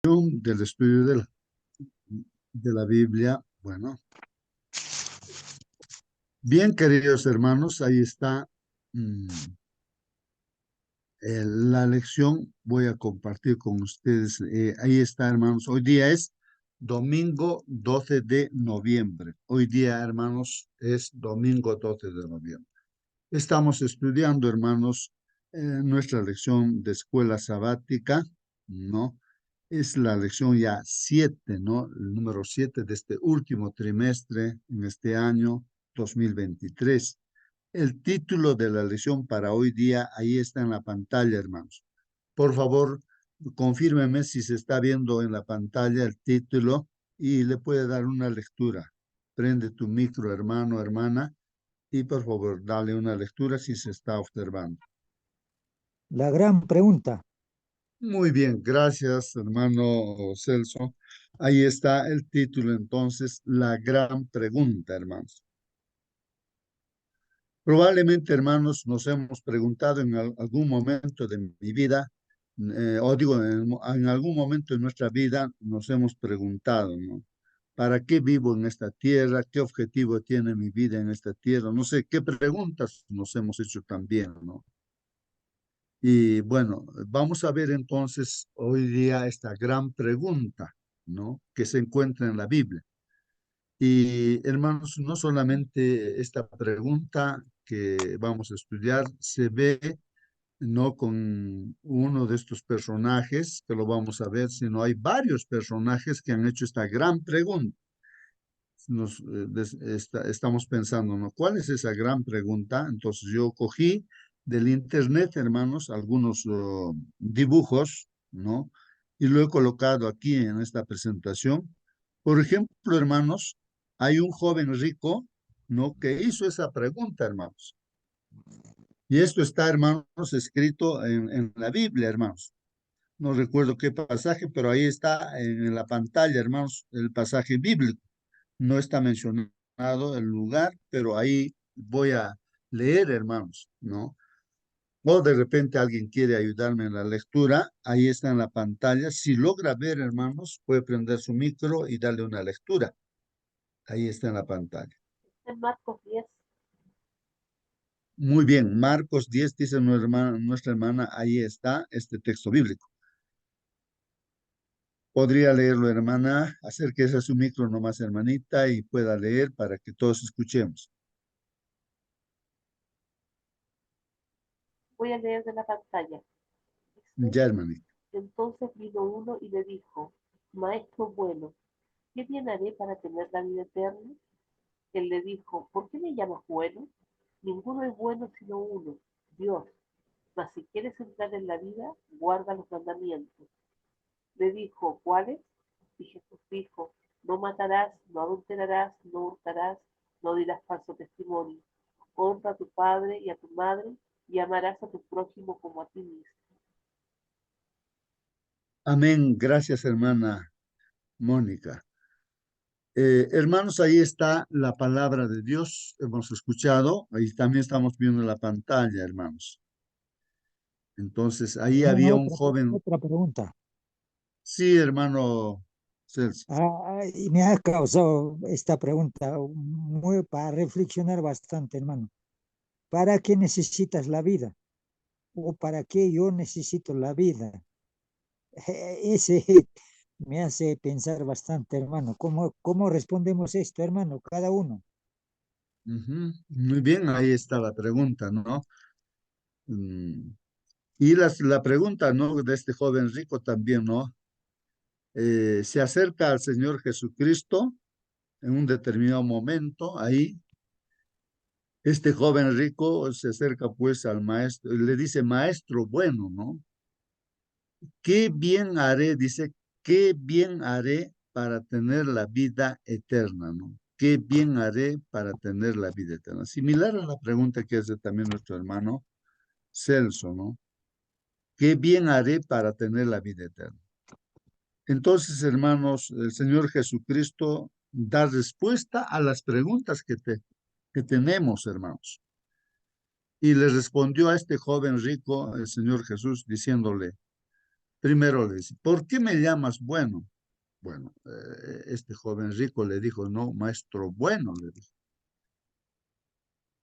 del estudio de la Biblia. Bueno, bien, queridos hermanos, ahí está la lección. Voy a compartir con ustedes. Ahí está, hermanos. Hoy día es domingo 12 de noviembre. Hoy día, hermanos, es domingo 12 de noviembre. Estamos estudiando, hermanos, nuestra lección de escuela sabática, ¿no? Es la lección ya 7, ¿no? El número 7 de este último trimestre en este año 2023. El título de la lección para hoy día, ahí está en la pantalla, hermanos. Por favor, confírmeme si se está viendo en la pantalla el título y le puede dar una lectura. Prende tu micro, hermano, hermana, y por favor, dale una lectura si se está observando. La gran pregunta. Muy bien, gracias, hermano Celso. Ahí está el título, entonces, la gran pregunta, hermanos. Probablemente, hermanos, nos hemos preguntado en algún momento de mi vida, o digo, en algún momento de nuestra vida nos hemos preguntado, ¿no? ¿Para qué vivo en esta tierra? ¿Qué objetivo tiene mi vida en esta tierra? No sé, qué preguntas nos hemos hecho también, ¿no? Y bueno, vamos a ver entonces hoy día esta gran pregunta, ¿no? Que se encuentra en la Biblia. Y hermanos, no solamente esta pregunta que vamos a estudiar se ve, no con uno de estos personajes que lo vamos a ver, sino hay varios personajes que han hecho esta gran pregunta. Estamos pensando, ¿no? ¿Cuál es esa gran pregunta? Entonces yo cogí del internet, hermanos, algunos dibujos, ¿no? Y lo he colocado aquí en esta presentación. Por ejemplo, hermanos, hay un joven rico, ¿no? Que hizo esa pregunta, hermanos. Y esto está, hermanos, escrito en la Biblia, hermanos. No recuerdo qué pasaje, pero ahí está en la pantalla, hermanos, el pasaje bíblico. No está mencionado el lugar, pero ahí voy a leer, hermanos, ¿no? O de repente alguien quiere ayudarme en la lectura, ahí está en la pantalla. Si logra ver, hermanos, puede prender su micro y darle una lectura. Ahí está en la pantalla. En Marcos 10. Muy bien, Marcos 10 dice nuestra hermana, ahí está este texto bíblico. Podría leerlo, hermana, acérquese a su micro nomás, hermanita, y pueda leer para que todos escuchemos. Voy a leer de la pantalla. Ya, hermanita. Entonces vino uno y le dijo, Maestro bueno, ¿qué bien haré para tener la vida eterna? Él le dijo, ¿por qué me llamas bueno? Ninguno es bueno sino uno, Dios. Mas si quieres entrar en la vida, guarda los mandamientos. Le dijo, ¿cuáles? Y Jesús dijo, no matarás, no adulterarás, no hurtarás, no dirás falso testimonio. Honra a tu padre y a tu madre y amarás a tu prójimo como a ti mismo. Amén. Gracias, hermana Mónica. Hermanos, ahí está la palabra de Dios. Hemos escuchado. Ahí también estamos viendo la pantalla, hermanos. Entonces, ahí Hermano, había un joven. otra pregunta. Sí, hermano Celso. Y me ha causado esta pregunta para reflexionar bastante, hermano. ¿Para qué necesitas la vida? ¿O para qué yo necesito la vida? Ese me hace pensar bastante, hermano. ¿Cómo respondemos esto, hermano? Cada uno. Ujú. Muy bien, ahí está la pregunta, ¿no? Mm, Y la pregunta, ¿no? De este joven rico también, ¿no? Se acerca al Señor Jesucristo en un determinado momento, ahí. Este joven rico se acerca pues al maestro, le dice, maestro bueno, ¿no? ¿Qué bien haré? Dice, ¿qué bien haré para tener la vida eterna, ¿no? ¿Qué bien haré para tener la vida eterna? Similar a la pregunta que hace también nuestro hermano Celso, ¿no? ¿Qué bien haré para tener la vida eterna? Entonces, hermanos, el Señor Jesucristo da respuesta a las preguntas que tenemos, hermanos. Y le respondió a este joven rico el Señor Jesús diciéndole, Primero le dice, ¿por qué me llamas bueno? Bueno, este joven rico le dijo, no, maestro bueno, le dijo.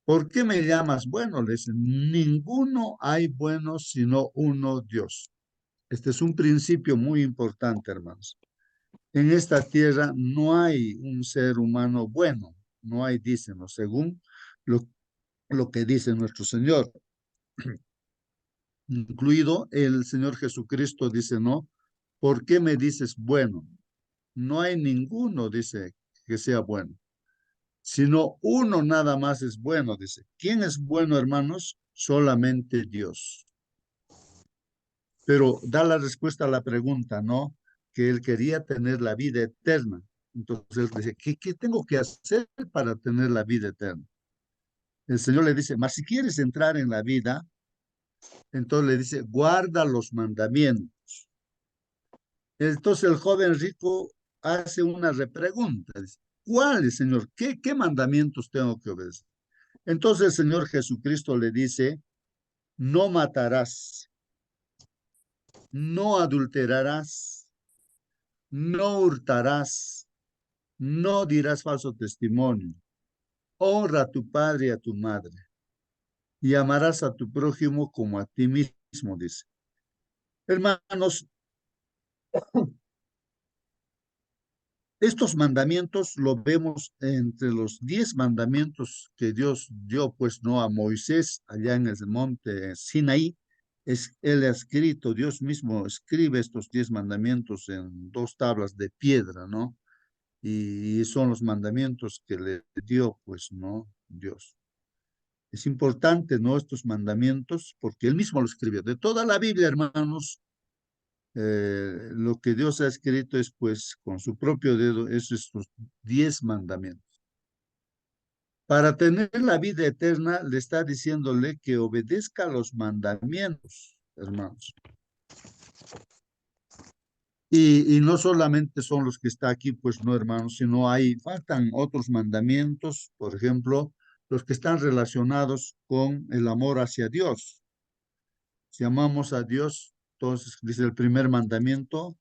¿Por qué me llamas bueno? Le dice, ninguno hay bueno sino uno Dios. Este es un principio muy importante, hermanos. En esta tierra no hay un ser humano bueno, no hay, dicen, ¿no? Según lo, lo que dice nuestro Señor, incluido el Señor Jesucristo, dice, no, ¿por qué me dices bueno? No hay ninguno, dice, que sea bueno, sino uno nada más es bueno, dice. ¿Quién es bueno, hermanos? Solamente Dios. Pero da la respuesta a la pregunta, ¿no? Que él quería tener la vida eterna. Entonces él dice, ¿qué tengo que hacer para tener la vida eterna? El Señor le dice, mas si quieres entrar en la vida, entonces le dice, guarda los mandamientos. Entonces el joven rico hace una repregunta, dice, ¿cuáles, Señor? ¿Qué mandamientos tengo que obedecer? Entonces el Señor Jesucristo le dice, no matarás, no adulterarás, no hurtarás, no dirás falso testimonio, honra a tu padre y a tu madre, y amarás a tu prójimo como a ti mismo, dice. Hermanos, estos mandamientos lo vemos entre los 10 mandamientos que Dios dio, pues no a Moisés allá en el monte Sinaí. Él ha escrito, Dios mismo escribe estos 10 mandamientos en 2 tablas de piedra, ¿no? Y son los mandamientos que le dio, pues, ¿no? Dios. Es importante, ¿no? Estos mandamientos, porque él mismo lo escribió. De toda la Biblia, hermanos, lo que Dios ha escrito es, pues, con su propio dedo, es estos 10 mandamientos. Para tener la vida eterna, le está diciéndole que obedezca los mandamientos, hermanos. Y no solamente son los que está aquí, pues no, hermanos, sino faltan otros mandamientos, por ejemplo, los que están relacionados con el amor hacia Dios. Si amamos a Dios, entonces dice el primer mandamiento,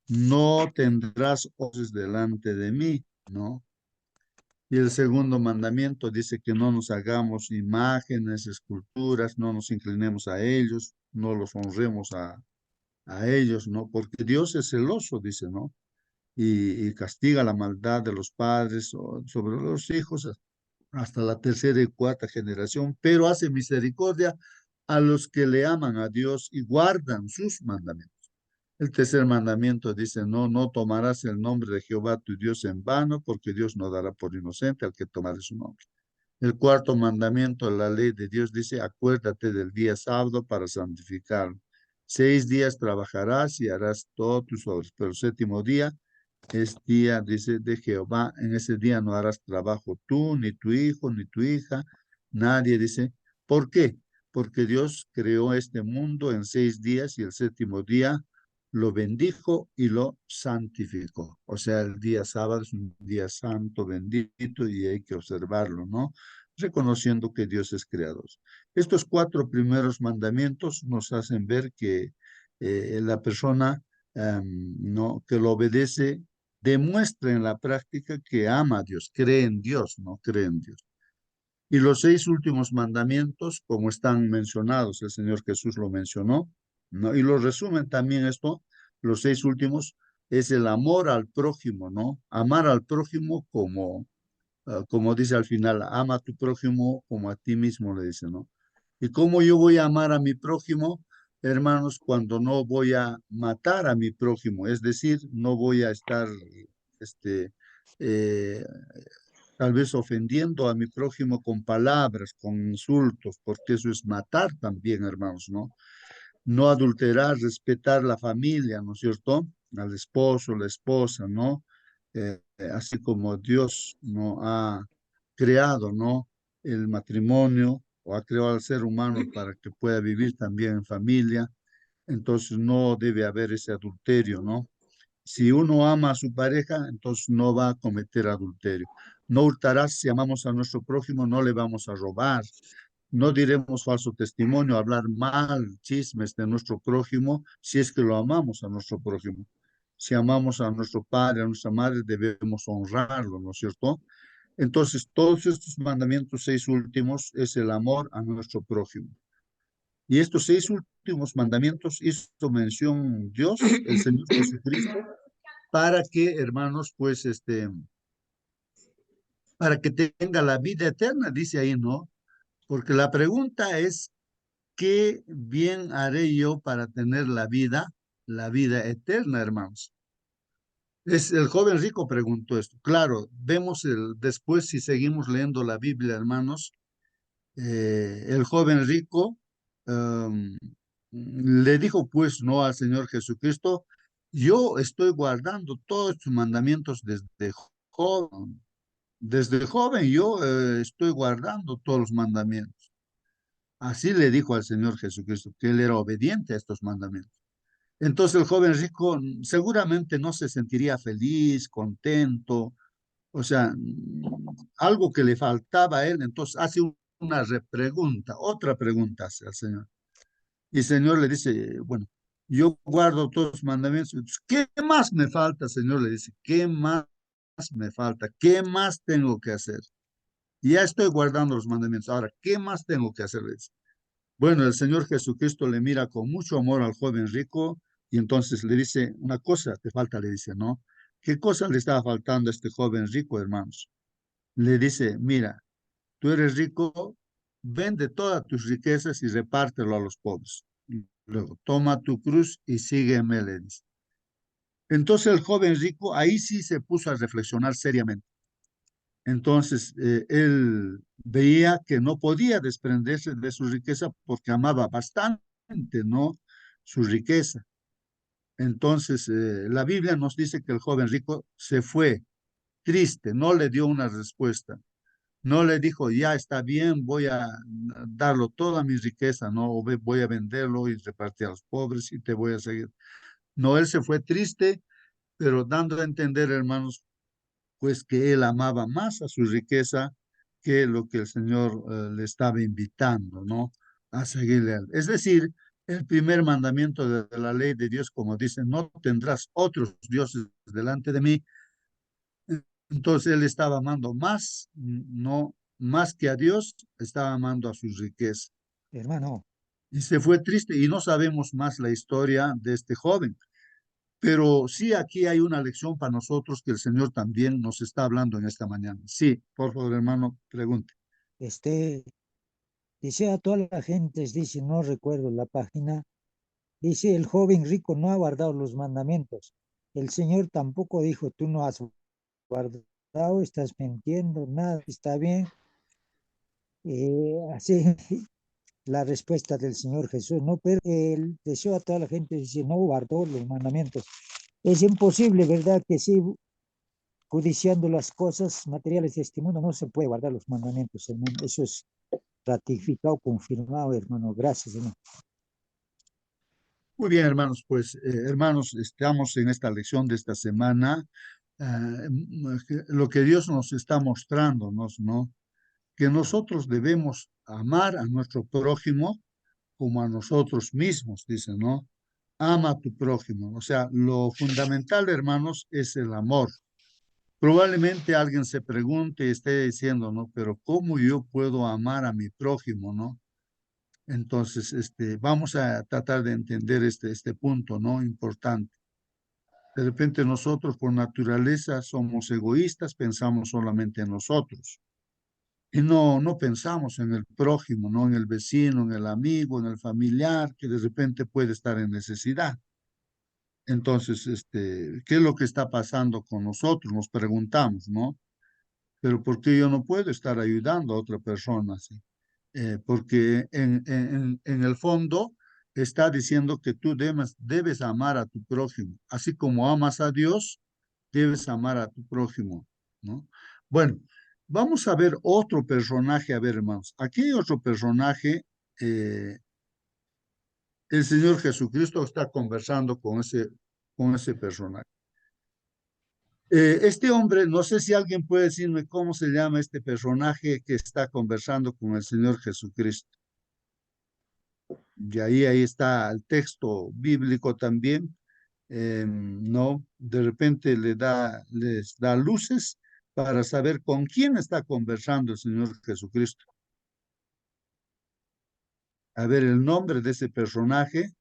no tendrás ojos delante de mí, ¿no? Y el segundo mandamiento dice que no nos hagamos imágenes, esculturas, no nos inclinemos a ellos, no los honremos a ellos, ¿no? Porque Dios es celoso, dice, ¿no? Y castiga la maldad de los padres sobre los hijos hasta la tercera y cuarta generación, pero hace misericordia a los que le aman a Dios y guardan sus mandamientos. El tercer mandamiento dice, no tomarás el nombre de Jehová tu Dios en vano, porque Dios no dará por inocente al que tomare su nombre. El cuarto mandamiento de la ley de Dios dice, acuérdate del día sábado para santificarlo. 6 días trabajarás y harás todas tus obras, pero el séptimo día es día, dice, de Jehová. En ese día no harás trabajo tú, ni tu hijo, ni tu hija, nadie, dice. ¿Por qué? Porque Dios creó este mundo en 6 días y el séptimo día lo bendijo y lo santificó. O sea, el día sábado es un día santo, bendito, y hay que observarlo, ¿no? Reconociendo que Dios es creador. Estos 4 primeros mandamientos nos hacen ver que la persona no, que lo obedece demuestra en la práctica que ama a Dios, cree en Dios, no cree en Dios. Y los 6 últimos mandamientos, como están mencionados, el Señor Jesús lo mencionó, ¿no? Y lo resumen también esto, los 6 últimos, es el amor al prójimo, ¿no? Amar al prójimo como dice al final, ama a tu prójimo como a ti mismo, le dice, ¿no? ¿Y cómo yo voy a amar a mi prójimo, hermanos, cuando no voy a matar a mi prójimo? Es decir, no voy a estar, este, eh, tal vez ofendiendo a mi prójimo con palabras, con insultos, porque eso es matar también, hermanos, ¿no? No adulterar, respetar la familia, ¿no es cierto? Al esposo, la esposa, ¿no? Así como Dios no ha creado, ¿no? El matrimonio o ha creado al ser humano para que pueda vivir también en familia, entonces no debe haber ese adulterio, ¿no? Si uno ama a su pareja, entonces no va a cometer adulterio. No hurtarás, si amamos a nuestro prójimo, no le vamos a robar. no diremos falso testimonio, hablar mal, chismes de nuestro prójimo, si es que lo amamos a nuestro prójimo. Si amamos a nuestro padre, a nuestra madre, debemos honrarlo, ¿no es cierto? Entonces, todos estos mandamientos, 6 últimos, es el amor a nuestro prójimo. Y estos 6 últimos mandamientos hizo mención Dios, el Señor Jesucristo, para que, hermanos, pues, para que tenga la vida eterna, dice ahí, ¿no? Porque la pregunta es, ¿qué bien haré yo para tener la vida eterna, hermanos? Es, el joven rico preguntó esto. Claro, vemos después, si seguimos leyendo la Biblia, hermanos, el joven rico le dijo pues no al Señor Jesucristo, yo estoy guardando todos tus mandamientos joven. Desde joven yo estoy guardando todos los mandamientos. Así le dijo al Señor Jesucristo, que él era obediente a estos mandamientos. Entonces el joven rico seguramente no se sentiría feliz, contento, o sea, algo que le faltaba a él. Entonces hace una repregunta, otra pregunta hace al Señor. Y el Señor le dice, bueno, yo guardo todos los mandamientos. ¿Qué más me falta, Señor? Le dice, ¿qué más me falta? ¿Qué más tengo que hacer? Ya estoy guardando los mandamientos. Ahora, ¿qué más tengo que hacer? Le dice. Bueno, el Señor Jesucristo le mira con mucho amor al joven rico y entonces le dice, una cosa te falta, le dice, ¿no? ¿Qué cosa le estaba faltando a este joven rico, hermanos? Le dice, mira, tú eres rico, vende todas tus riquezas y repártelo a los pobres. Y luego, toma tu cruz y sígueme, le dice. Entonces el joven rico ahí sí se puso a reflexionar seriamente. Entonces él veía que no podía desprenderse de su riqueza porque amaba bastante, ¿no? Su riqueza. Entonces la Biblia nos dice que el joven rico se fue triste, no le dio una respuesta. No le dijo, ya está bien, voy a darlo toda mi riqueza, no voy a venderlo y repartir a los pobres y te voy a seguir. No, él se fue triste, pero dando a entender, hermanos, pues que él amaba más a su riqueza que lo que el Señor le estaba invitando, ¿no? A seguirle a él. Es decir, el primer mandamiento de la ley de Dios, como dice, no tendrás otros dioses delante de mí. Entonces él estaba amando más, no más que a Dios, estaba amando a su riqueza. Hermano, Y se fue triste y no sabemos más la historia de este joven. Pero sí, aquí hay una lección para nosotros que el Señor también nos está hablando en esta mañana. Sí, por favor, hermano, pregunte. este, dice a toda la gente, dice, no recuerdo la página, dice, el joven rico no ha guardado los mandamientos. El Señor tampoco dijo, tú no has guardado, estás mintiendo, nada, está bien. Así la respuesta del Señor Jesús, no, pero el deseo a toda la gente dice, no guardó los mandamientos. Es imposible, ¿verdad? Que sí, codiciando las cosas materiales de este mundo, no se puede guardar los mandamientos, hermano. Eso es ratificado, confirmado, hermano. Gracias, hermano. Muy bien, hermanos, pues, hermanos, estamos en esta lección de esta semana. Lo que Dios nos está mostrándonos, ¿no? Que nosotros debemos amar a nuestro prójimo como a nosotros mismos, dice, ¿no? Ama a tu prójimo. O sea, lo fundamental, hermanos, es el amor. Probablemente alguien se pregunte y esté diciendo, ¿no? Pero ¿cómo yo puedo amar a mi prójimo, ¿no? Entonces, vamos a tratar de entender este punto, ¿no? Importante. De repente nosotros por naturaleza somos egoístas, pensamos solamente en nosotros. Y no pensamos en el prójimo, no en el vecino, en el amigo, en el familiar que de repente puede estar en necesidad. Entonces, ¿qué es lo que está pasando con nosotros? Nos preguntamos, ¿no? Pero ¿por qué yo no puedo estar ayudando a otra persona así? Porque en el fondo está diciendo que tú debes amar a tu prójimo, así como amas a Dios, debes amar a tu prójimo, ¿no? Bueno, vamos a ver otro personaje, a ver, hermanos, aquí hay otro personaje, eh, el Señor Jesucristo está conversando con ese personaje. Este hombre, no sé si alguien puede decirme cómo se llama este personaje que está conversando con el Señor Jesucristo. Y ahí está el texto bíblico también. No, de repente les da luces para saber con quién está conversando el Señor Jesucristo. A ver, el nombre de ese personaje.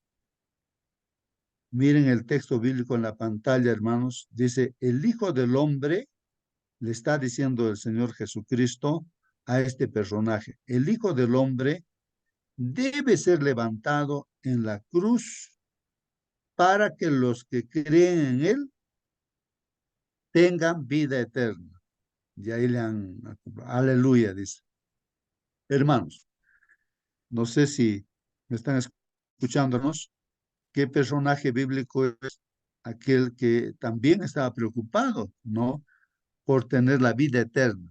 Miren el texto bíblico en la pantalla, hermanos. Dice, el Hijo del Hombre, le está diciendo el Señor Jesucristo a este personaje, el Hijo del Hombre debe ser levantado en la cruz para que los que creen en él tengan vida eterna. Y ahí le han, aleluya, dice. Hermanos, no sé si me están escuchándonos, qué personaje bíblico es aquel que también estaba preocupado, ¿no? Por tener la vida eterna.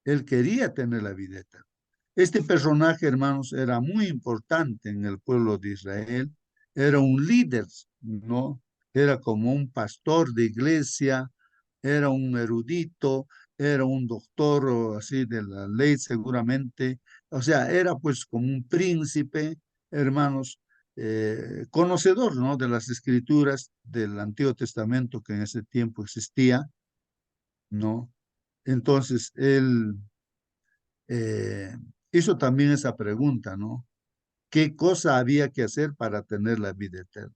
Él quería tener la vida eterna. Este personaje, hermanos, era muy importante en el pueblo de Israel. Era un líder, ¿no? Era como un pastor de iglesia, era un erudito, era un doctor o así de la ley seguramente. O sea, era pues como un príncipe, hermanos, conocedor, ¿no? De las escrituras del Antiguo Testamento que en ese tiempo existía, ¿no? Entonces, él eh, hizo también esa pregunta, ¿no? ¿Qué cosa había que hacer para tener la vida eterna?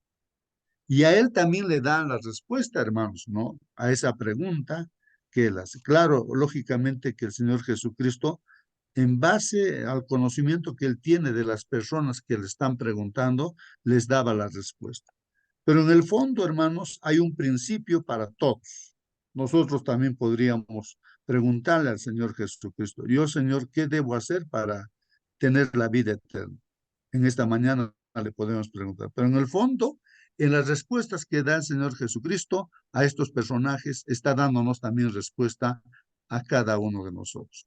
Y a él también le dan la respuesta, hermanos, ¿no? A esa pregunta que las, claro, lógicamente que el Señor Jesucristo, en base al conocimiento que él tiene de las personas que le están preguntando, les daba la respuesta. Pero en el fondo, hermanos, hay un principio para todos. Nosotros también podríamos preguntarle al Señor Jesucristo, yo, Señor, ¿qué debo hacer para tener la vida eterna? En esta mañana le podemos preguntar. Pero en el fondo, en las respuestas que da el Señor Jesucristo a estos personajes, está dándonos también respuesta a cada uno de nosotros.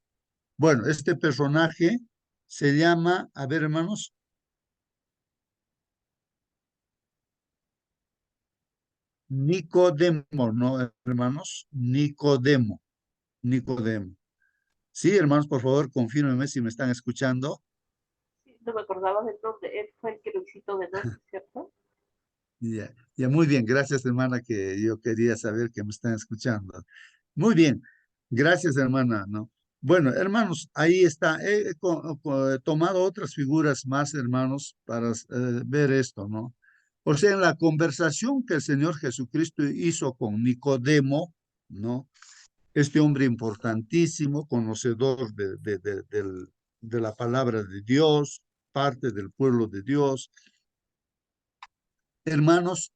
Bueno, este personaje se llama, a ver, hermanos, Nicodemo, ¿no, hermanos? Nicodemo, Nicodemo. Sí, hermanos, por favor, confírmenme si me están escuchando. Sí, no me acordaba del nombre. Él fue el que lo citó de nombre, ¿cierto? Ya, ya, muy bien, gracias, hermana, que yo quería saber que me están escuchando. Muy bien, gracias, hermana, ¿no? Bueno, hermanos, ahí está. He tomado otras figuras más, hermanos, para ver esto, ¿no? O sea, en la conversación que el Señor Jesucristo hizo con Nicodemo, ¿no? Este hombre importantísimo, conocedor de la palabra de Dios, parte del pueblo de Dios. Hermanos,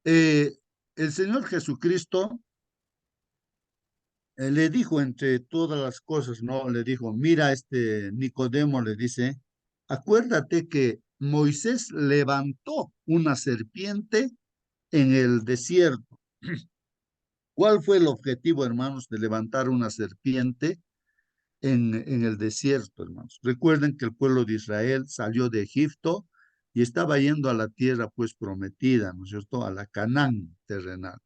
eh, el Señor Jesucristo le dijo entre todas las cosas, ¿no? Le dijo, mira, este Nicodemo le dice, acuérdate que Moisés levantó una serpiente en el desierto. ¿Cuál fue el objetivo, hermanos, de levantar una serpiente en el desierto, hermanos? Recuerden que el pueblo de Israel salió de Egipto y estaba yendo a la tierra, pues, prometida, ¿no es cierto? A la Canaán terrenal.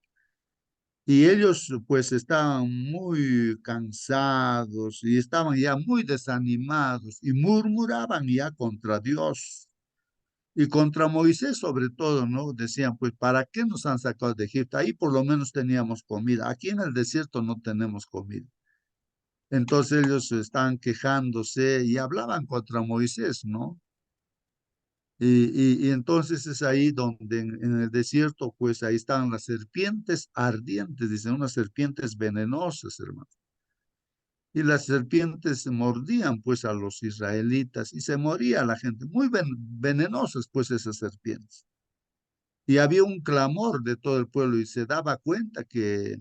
Y ellos pues estaban muy cansados y estaban ya muy desanimados y murmuraban ya contra Dios y contra Moisés sobre todo, ¿no? Decían, pues, ¿para qué nos han sacado de Egipto? Ahí por lo menos teníamos comida. Aquí en el desierto no tenemos comida. Entonces ellos estaban quejándose y hablaban contra Moisés, ¿no? Y entonces es ahí donde en el desierto, pues ahí estaban las serpientes ardientes, dicen, unas serpientes venenosas, hermano. Y las serpientes mordían pues a los israelitas y se moría la gente, muy venenosas pues esas serpientes. Y había un clamor de todo el pueblo y se daba cuenta que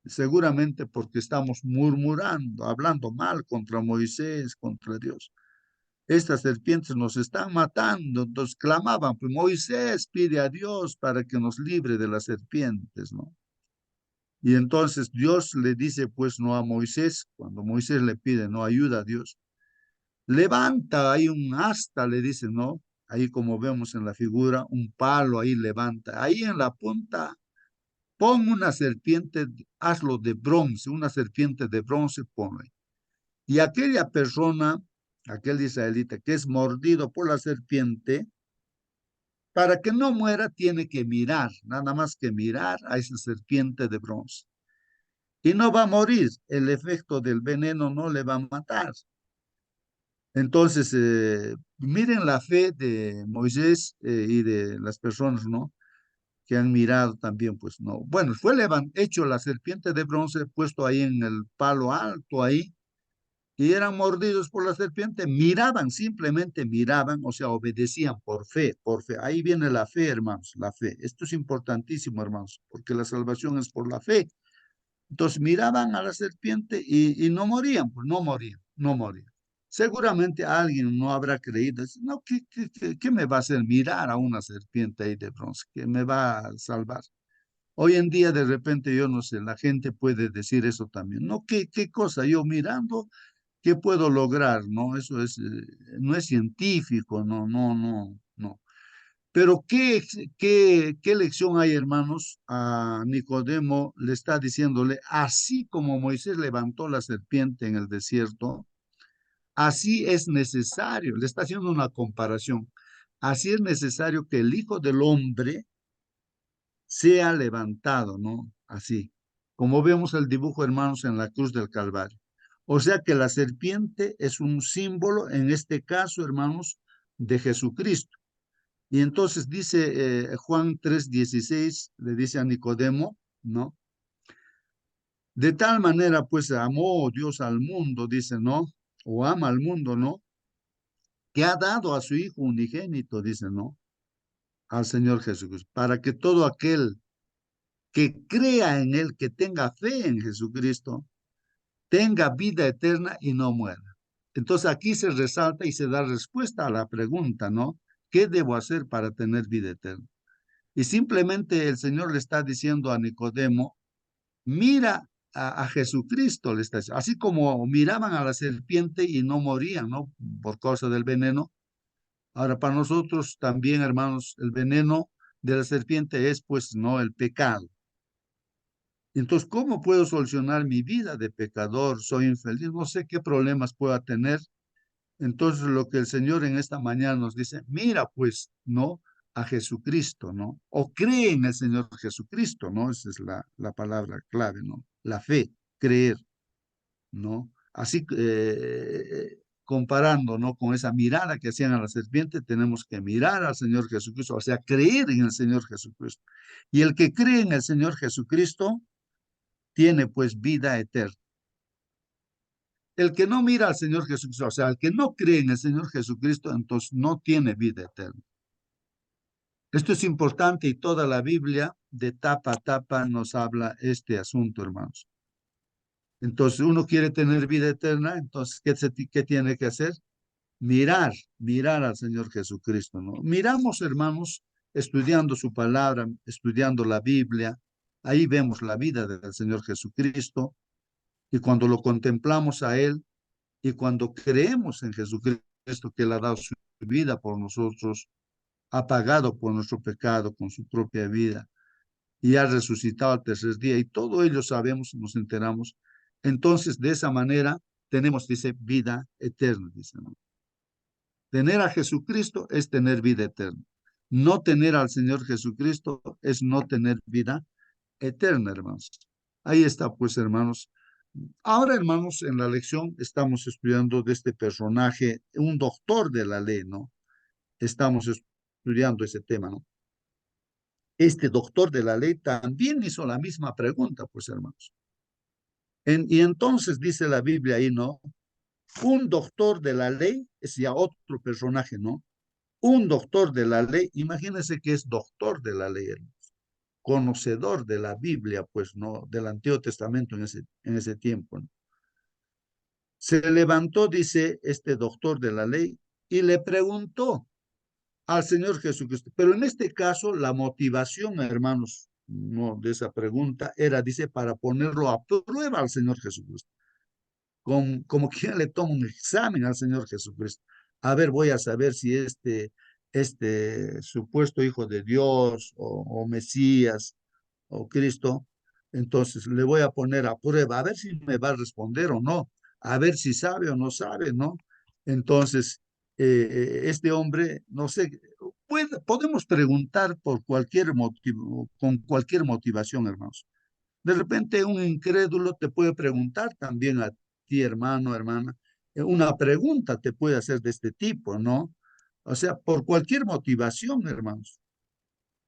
seguramente porque estamos murmurando, hablando mal contra Moisés, contra Dios. Estas serpientes nos están matando. Entonces clamaban, pues Moisés pide a Dios para que nos libre de las serpientes, ¿no? Y entonces Dios le dice, pues no a Moisés, cuando Moisés le pide, no ayuda a Dios. Levanta ahí un asta, le dice, ¿no? Ahí como vemos en la figura, un palo ahí levanta. Ahí en la punta pon una serpiente, hazlo de bronce, una serpiente de bronce ponle. Y aquella persona, aquel israelita que es mordido por la serpiente, para que no muera tiene que mirar, nada más que mirar a esa serpiente de bronce. Y no va a morir, el efecto del veneno no le va a matar. Entonces, miren la fe de Moisés y de las personas, ¿no? Que han mirado también, pues no. Bueno, fue hecho la serpiente de bronce, puesto ahí en el palo alto ahí, y eran mordidos por la serpiente, miraban, simplemente miraban, o sea, obedecían por fe, por fe. Ahí viene la fe, hermanos, la fe. Esto es importantísimo, hermanos, porque la salvación es por la fe. Entonces miraban a la serpiente y no morían, pues no morían, no morían. Seguramente alguien no habrá creído, dice, no, ¿qué me va a hacer mirar a una serpiente ahí de bronce? ¿Qué me va a salvar? Hoy en día, de repente, yo no sé, la gente puede decir eso también. No, ¿qué cosa? Yo mirando, ¿qué puedo lograr? No, eso es, no es científico, no, no, no, no. Pero ¿qué lección hay, hermanos? A Nicodemo le está diciéndole, así como Moisés levantó la serpiente en el desierto, así es necesario, le está haciendo una comparación, así es necesario que el Hijo del Hombre sea levantado, ¿no? Así, como vemos el dibujo, hermanos, en la cruz del Calvario. O sea que la serpiente es un símbolo, en este caso, hermanos, de Jesucristo. Y entonces dice Juan 3:16, le dice a Nicodemo, ¿no? De tal manera, pues, amó Dios al mundo, dice, ¿no? O ama al mundo, ¿no? Que ha dado a su Hijo unigénito, dice, ¿no? Al Señor Jesucristo, para que todo aquel que crea en Él, que tenga fe en Jesucristo, tenga vida eterna y no muera. Entonces aquí se resalta y se da respuesta a la pregunta, ¿no? ¿Qué debo hacer para tener vida eterna? Y simplemente el Señor le está diciendo a Nicodemo, mira a Jesucristo, le está diciendo, así como miraban a la serpiente y no morían, ¿no? Por causa del veneno. Ahora, para nosotros también, hermanos, el veneno de la serpiente es, pues, no, el pecado. Entonces, ¿cómo puedo solucionar mi vida de pecador? Soy infeliz, no sé qué problemas pueda tener. Entonces, lo que el Señor en esta mañana nos dice, mira pues, ¿no? A Jesucristo, ¿no? O cree en el Señor Jesucristo, ¿no? Esa es la palabra clave, ¿no? La fe, creer, ¿no? Así, comparando, ¿no? Con esa mirada que hacían a la serpiente, tenemos que mirar al Señor Jesucristo, o sea, creer en el Señor Jesucristo. Y el que cree en el Señor Jesucristo, tiene pues vida eterna. El que no mira al Señor Jesucristo, o sea, el que no cree en el Señor Jesucristo, entonces no tiene vida eterna. Esto es importante y toda la Biblia de tapa a tapa nos habla este asunto, hermanos. Entonces, uno quiere tener vida eterna, entonces, ¿qué tiene que hacer? Mirar al Señor Jesucristo, ¿no? Miramos, hermanos, estudiando su palabra, estudiando la Biblia, ahí vemos la vida del Señor Jesucristo, y cuando lo contemplamos a Él, y cuando creemos en Jesucristo, que Él ha dado su vida por nosotros, ha pagado por nuestro pecado con su propia vida y ha resucitado al tercer día, y todo ello sabemos, nos enteramos. Entonces, de esa manera, tenemos, dice, vida eterna, dice, ¿no? Tener a Jesucristo es tener vida eterna. No tener al Señor Jesucristo es no tener vida eterna, hermanos. Ahí está, pues, hermanos. Ahora, hermanos, en la lección estamos estudiando de este personaje, un doctor de la ley, ¿no? Estamos estudiando ese tema, ¿no? Este doctor de la ley también hizo la misma pregunta, pues, hermanos. Y entonces dice la Biblia ahí, ¿no? Un doctor de la ley es ya otro personaje, ¿no? Un doctor de la ley, imagínense que es doctor de la ley, hermanos, conocedor de la Biblia, pues, ¿no? Del Antiguo Testamento en ese tiempo, ¿no? Se levantó, dice este doctor de la ley, y le preguntó al Señor Jesucristo. Pero en este caso, la motivación, hermanos, no, de esa pregunta era, dice, para ponerlo a prueba al Señor Jesucristo. Como quien le toma un examen al Señor Jesucristo. A ver, voy a saber si este supuesto hijo de Dios o Mesías o Cristo, entonces le voy a poner a prueba, a ver si me va a responder o no, a ver si sabe o no sabe, ¿no? Entonces, este hombre, no sé, podemos preguntar por cualquier motivo, con cualquier motivación, hermanos. De repente un incrédulo te puede preguntar también a ti, hermano, hermana, una pregunta te puede hacer de este tipo, ¿no? O sea, por cualquier motivación, hermanos,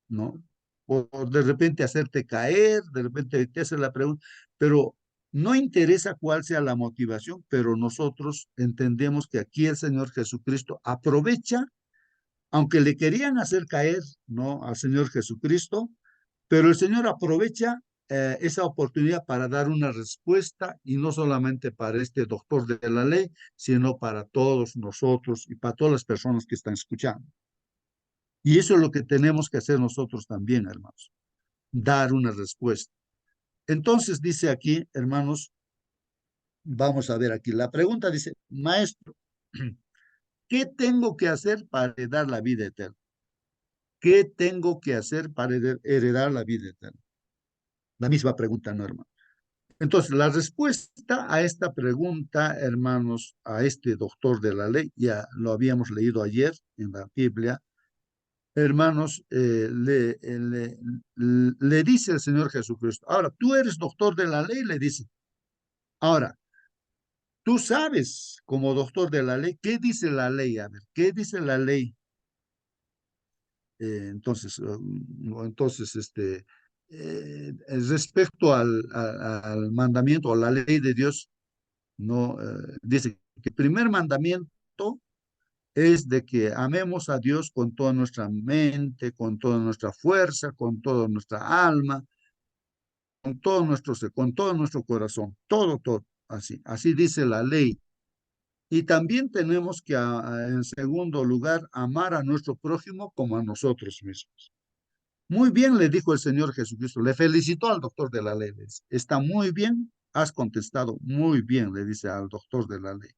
¿no? O de repente hacerte caer, de repente te hace la pregunta, pero no interesa cuál sea la motivación, pero nosotros entendemos que aquí el Señor Jesucristo aprovecha, aunque le querían hacer caer, ¿no? Al Señor Jesucristo, pero el Señor aprovecha esa oportunidad para dar una respuesta y no solamente para este doctor de la ley, sino para todos nosotros y para todas las personas que están escuchando. Y eso es lo que tenemos que hacer nosotros también, hermanos, dar una respuesta. Entonces dice aquí, hermanos, vamos a ver aquí, la pregunta dice, maestro, ¿qué tengo que hacer para heredar la vida eterna? ¿Qué tengo que hacer para heredar la vida eterna? La misma pregunta, ¿no, hermano? Entonces, la respuesta a esta pregunta, hermanos, a este doctor de la ley, ya lo habíamos leído ayer en la Biblia, hermanos, le dice el Señor Jesucristo, ahora, tú eres doctor de la ley, le dice, ahora, tú sabes como doctor de la ley, ¿qué dice la ley? A ver, ¿qué dice la ley? Respecto al mandamiento o la ley de Dios, no, dice que el primer mandamiento es de que amemos a Dios con toda nuestra mente, con toda nuestra fuerza, con toda nuestra alma, con todo nuestro ser, con todo nuestro corazón, todo, todo, así dice la ley. Y también tenemos que, en segundo lugar, amar a nuestro prójimo como a nosotros mismos. Muy bien, le dijo el Señor Jesucristo, le felicitó al doctor de la ley, le dice, está muy bien, has contestado muy bien, le dice al doctor de la ley.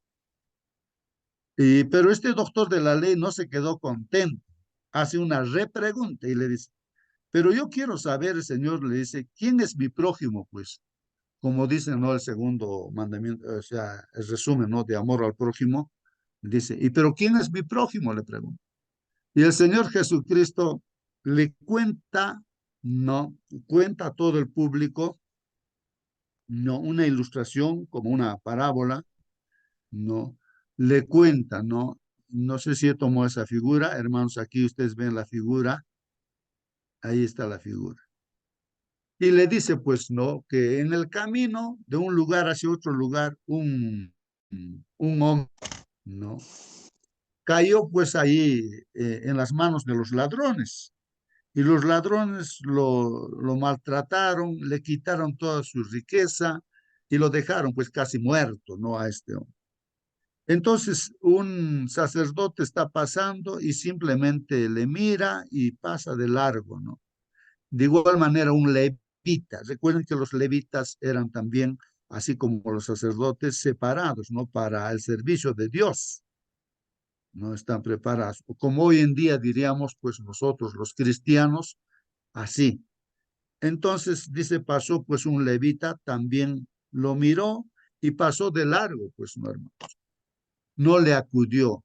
Pero este doctor de la ley no se quedó contento, hace una repregunta y le dice, pero yo quiero saber, Señor, le dice, ¿quién es mi prójimo? Pues, como dice, ¿no? El segundo mandamiento, o sea, el resumen, ¿no? De amor al prójimo, dice, ¿y pero quién es mi prójimo? Le pregunta. Y el Señor Jesucristo le cuenta, ¿no? Cuenta a todo el público, ¿no? Una ilustración como una parábola, ¿no? Le cuenta, ¿no? No sé si tomó esa figura, hermanos, aquí ustedes ven la figura, ahí está la figura. Y le dice, pues, ¿no? Que en el camino de un lugar hacia otro lugar, un hombre, ¿no? Cayó pues ahí en las manos de los ladrones. Y los ladrones lo maltrataron, le quitaron toda su riqueza y lo dejaron pues casi muerto, ¿no? A este hombre. Entonces un sacerdote está pasando y simplemente le mira y pasa de largo, ¿no? De igual manera un levita. Recuerden que los levitas eran también, así como los sacerdotes, separados, ¿no? Para el servicio de Dios. No están preparados. Como hoy en día diríamos, pues nosotros los cristianos, así. Entonces, dice, pasó pues un levita, también lo miró y pasó de largo, pues no, hermano. No le acudió.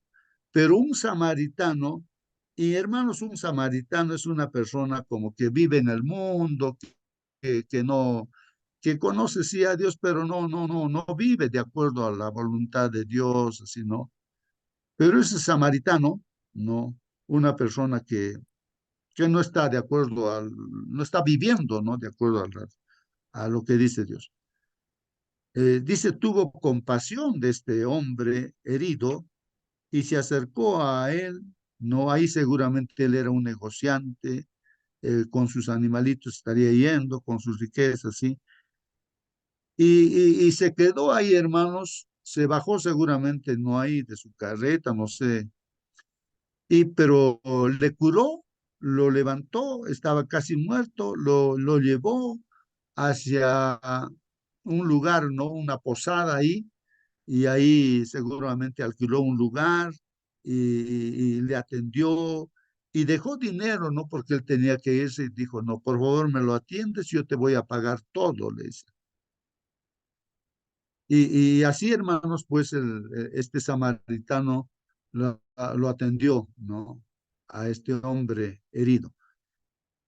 Pero un samaritano, y hermanos, un samaritano es una persona como que vive en el mundo, que no, que conoce sí a Dios, pero no vive de acuerdo a la voluntad de Dios, así, ¿no? Pero ese samaritano, no, una persona que no está de acuerdo no está viviendo, ¿no? De acuerdo a lo que dice Dios. Dice, tuvo compasión de este hombre herido y se acercó a él, no, ahí seguramente él era un negociante, con sus animalitos estaría yendo, con sus riquezas, ¿sí? Y se quedó ahí, hermanos, se bajó seguramente, no ahí de su carreta, no sé, pero le curó, lo levantó, estaba casi muerto, lo llevó hacia un lugar, ¿no? Una posada ahí, y ahí seguramente alquiló un lugar y le atendió y dejó dinero, ¿no? Porque él tenía que irse y dijo, no, por favor, me lo atiendes, yo te voy a pagar todo, le dice. Y así, hermanos, pues este samaritano lo atendió, ¿no? A este hombre herido.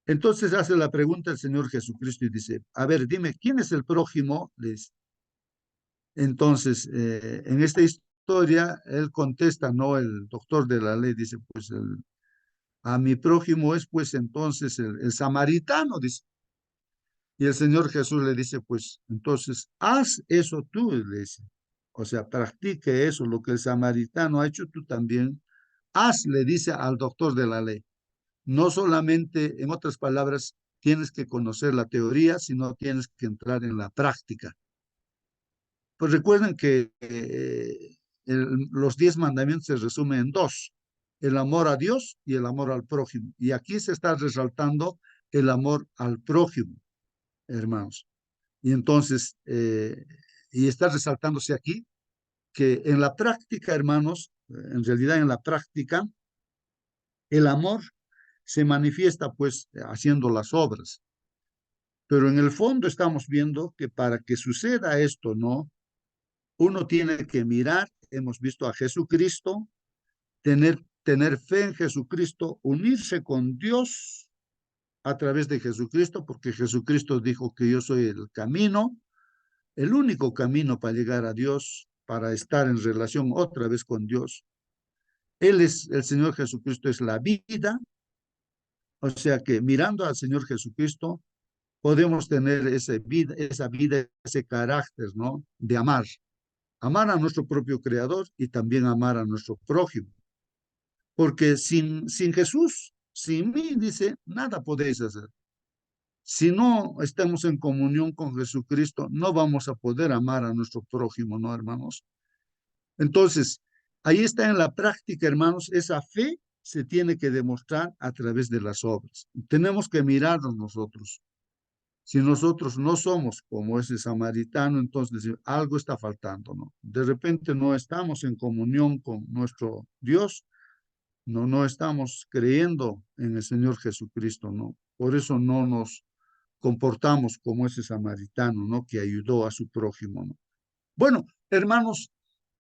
Entonces hace la pregunta el Señor Jesucristo y dice, a ver, dime, ¿quién es el prójimo? Le dice. Entonces, en esta historia, él contesta, ¿no? El doctor de la ley dice, pues a mi prójimo es pues entonces el samaritano, dice. Y el Señor Jesús le dice, pues entonces haz eso tú, le dice. O sea, practique eso, lo que el samaritano ha hecho, tú también haz, le dice al doctor de la ley. No solamente, en otras palabras, tienes que conocer la teoría, sino tienes que entrar en la práctica. Pues recuerden que los 10 mandamientos se resumen en dos, el amor a Dios y el amor al prójimo. Y aquí se está resaltando el amor al prójimo, hermanos. Y entonces, y está resaltándose aquí que en la práctica, hermanos, en realidad en la práctica, el amor se manifiesta pues haciendo las obras. Pero en el fondo estamos viendo que para que suceda esto, ¿no? Uno tiene que mirar, hemos visto a Jesucristo, tener fe en Jesucristo, unirse con Dios a través de Jesucristo, porque Jesucristo dijo que yo soy el camino, el único camino para llegar a Dios, para estar en relación otra vez con Dios. Él es, el Señor Jesucristo es la vida, o sea que mirando al Señor Jesucristo podemos tener esa vida, ese carácter, ¿no? De amar. Amar a nuestro propio Creador y también amar a nuestro prójimo. Porque sin Jesús, sin mí, dice, nada podéis hacer. Si no estamos en comunión con Jesucristo, no vamos a poder amar a nuestro prójimo, ¿no, hermanos? Entonces, ahí está en la práctica, hermanos, esa fe se tiene que demostrar a través de las obras. Tenemos que mirarnos nosotros. Si nosotros no somos como ese samaritano, entonces algo está faltando, ¿no? De repente no estamos en comunión con nuestro Dios, no estamos creyendo en el Señor Jesucristo, ¿no? Por eso no nos comportamos como ese samaritano, ¿no? Que ayudó a su prójimo, ¿no? Bueno, hermanos,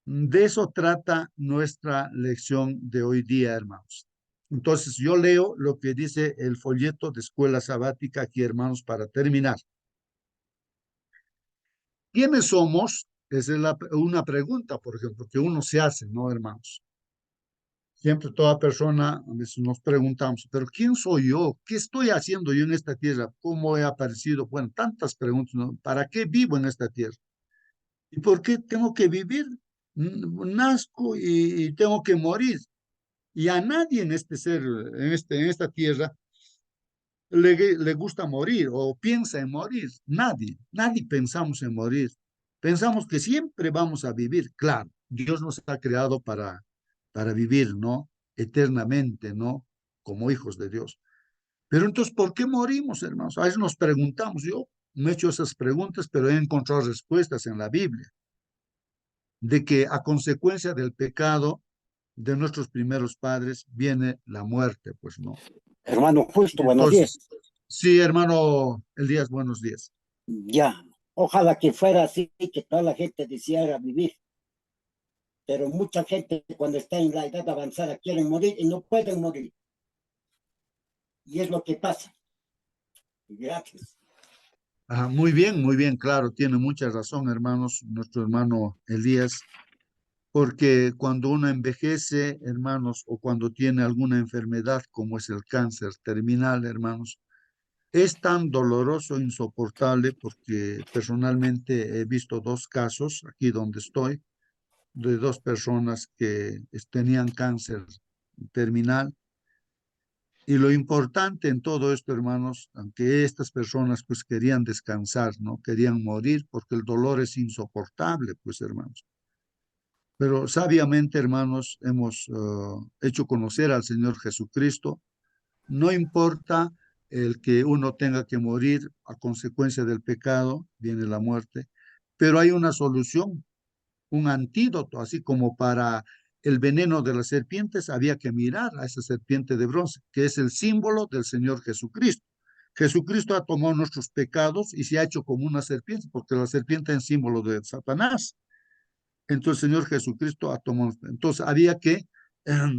de eso trata nuestra lección de hoy día, hermanos. Entonces, yo leo lo que dice el folleto de escuela sabática aquí, hermanos, para terminar. ¿Quiénes somos? Esa es una pregunta, por ejemplo, que uno se hace, ¿no, hermanos? Siempre toda persona, a veces nos preguntamos, pero ¿quién soy yo? ¿Qué estoy haciendo yo en esta tierra? ¿Cómo he aparecido? Bueno, tantas preguntas, ¿no? ¿Para qué vivo en esta tierra? ¿Y por qué tengo que vivir? Nazco y tengo que morir. Y a nadie en este ser, en esta tierra, le gusta morir o piensa en morir. Nadie pensamos en morir. Pensamos que siempre vamos a vivir. Claro, Dios nos ha creado para vivir, ¿no? Eternamente, ¿no? Como hijos de Dios. Pero entonces, ¿por qué morimos, hermanos? A veces nos preguntamos, yo me he hecho esas preguntas, pero he encontrado respuestas en la Biblia, de que a consecuencia del pecado de nuestros primeros padres viene la muerte, pues no. Hermano Justo, Y buenos días. entonces, sí, hermano Elías, buenos días. Ya, ojalá que fuera así, que toda la gente deseara vivir. Pero mucha gente cuando está en la edad avanzada quieren morir y no pueden morir. Y es lo que pasa. Gracias. Muy bien, claro, tiene mucha razón, hermanos, nuestro hermano Elías, porque cuando uno envejece, hermanos, o cuando tiene alguna enfermedad como es el cáncer terminal, hermanos, es tan doloroso e insoportable porque personalmente he visto dos casos aquí donde estoy, de dos personas que tenían cáncer terminal. Y lo importante en todo esto, hermanos, aunque estas personas pues querían descansar, ¿no? Querían morir porque el dolor es insoportable, pues, hermanos. Pero sabiamente, hermanos, hemos hecho conocer al Señor Jesucristo. No importa el que uno tenga que morir a consecuencia del pecado, viene la muerte, pero hay una solución, un antídoto, así como para el veneno de las serpientes, había que mirar a esa serpiente de bronce, que es el símbolo del Señor Jesucristo. Jesucristo ha tomado nuestros pecados y se ha hecho como una serpiente, porque la serpiente es símbolo de Satanás. Entonces el Señor Jesucristo ha tomado. Entonces había que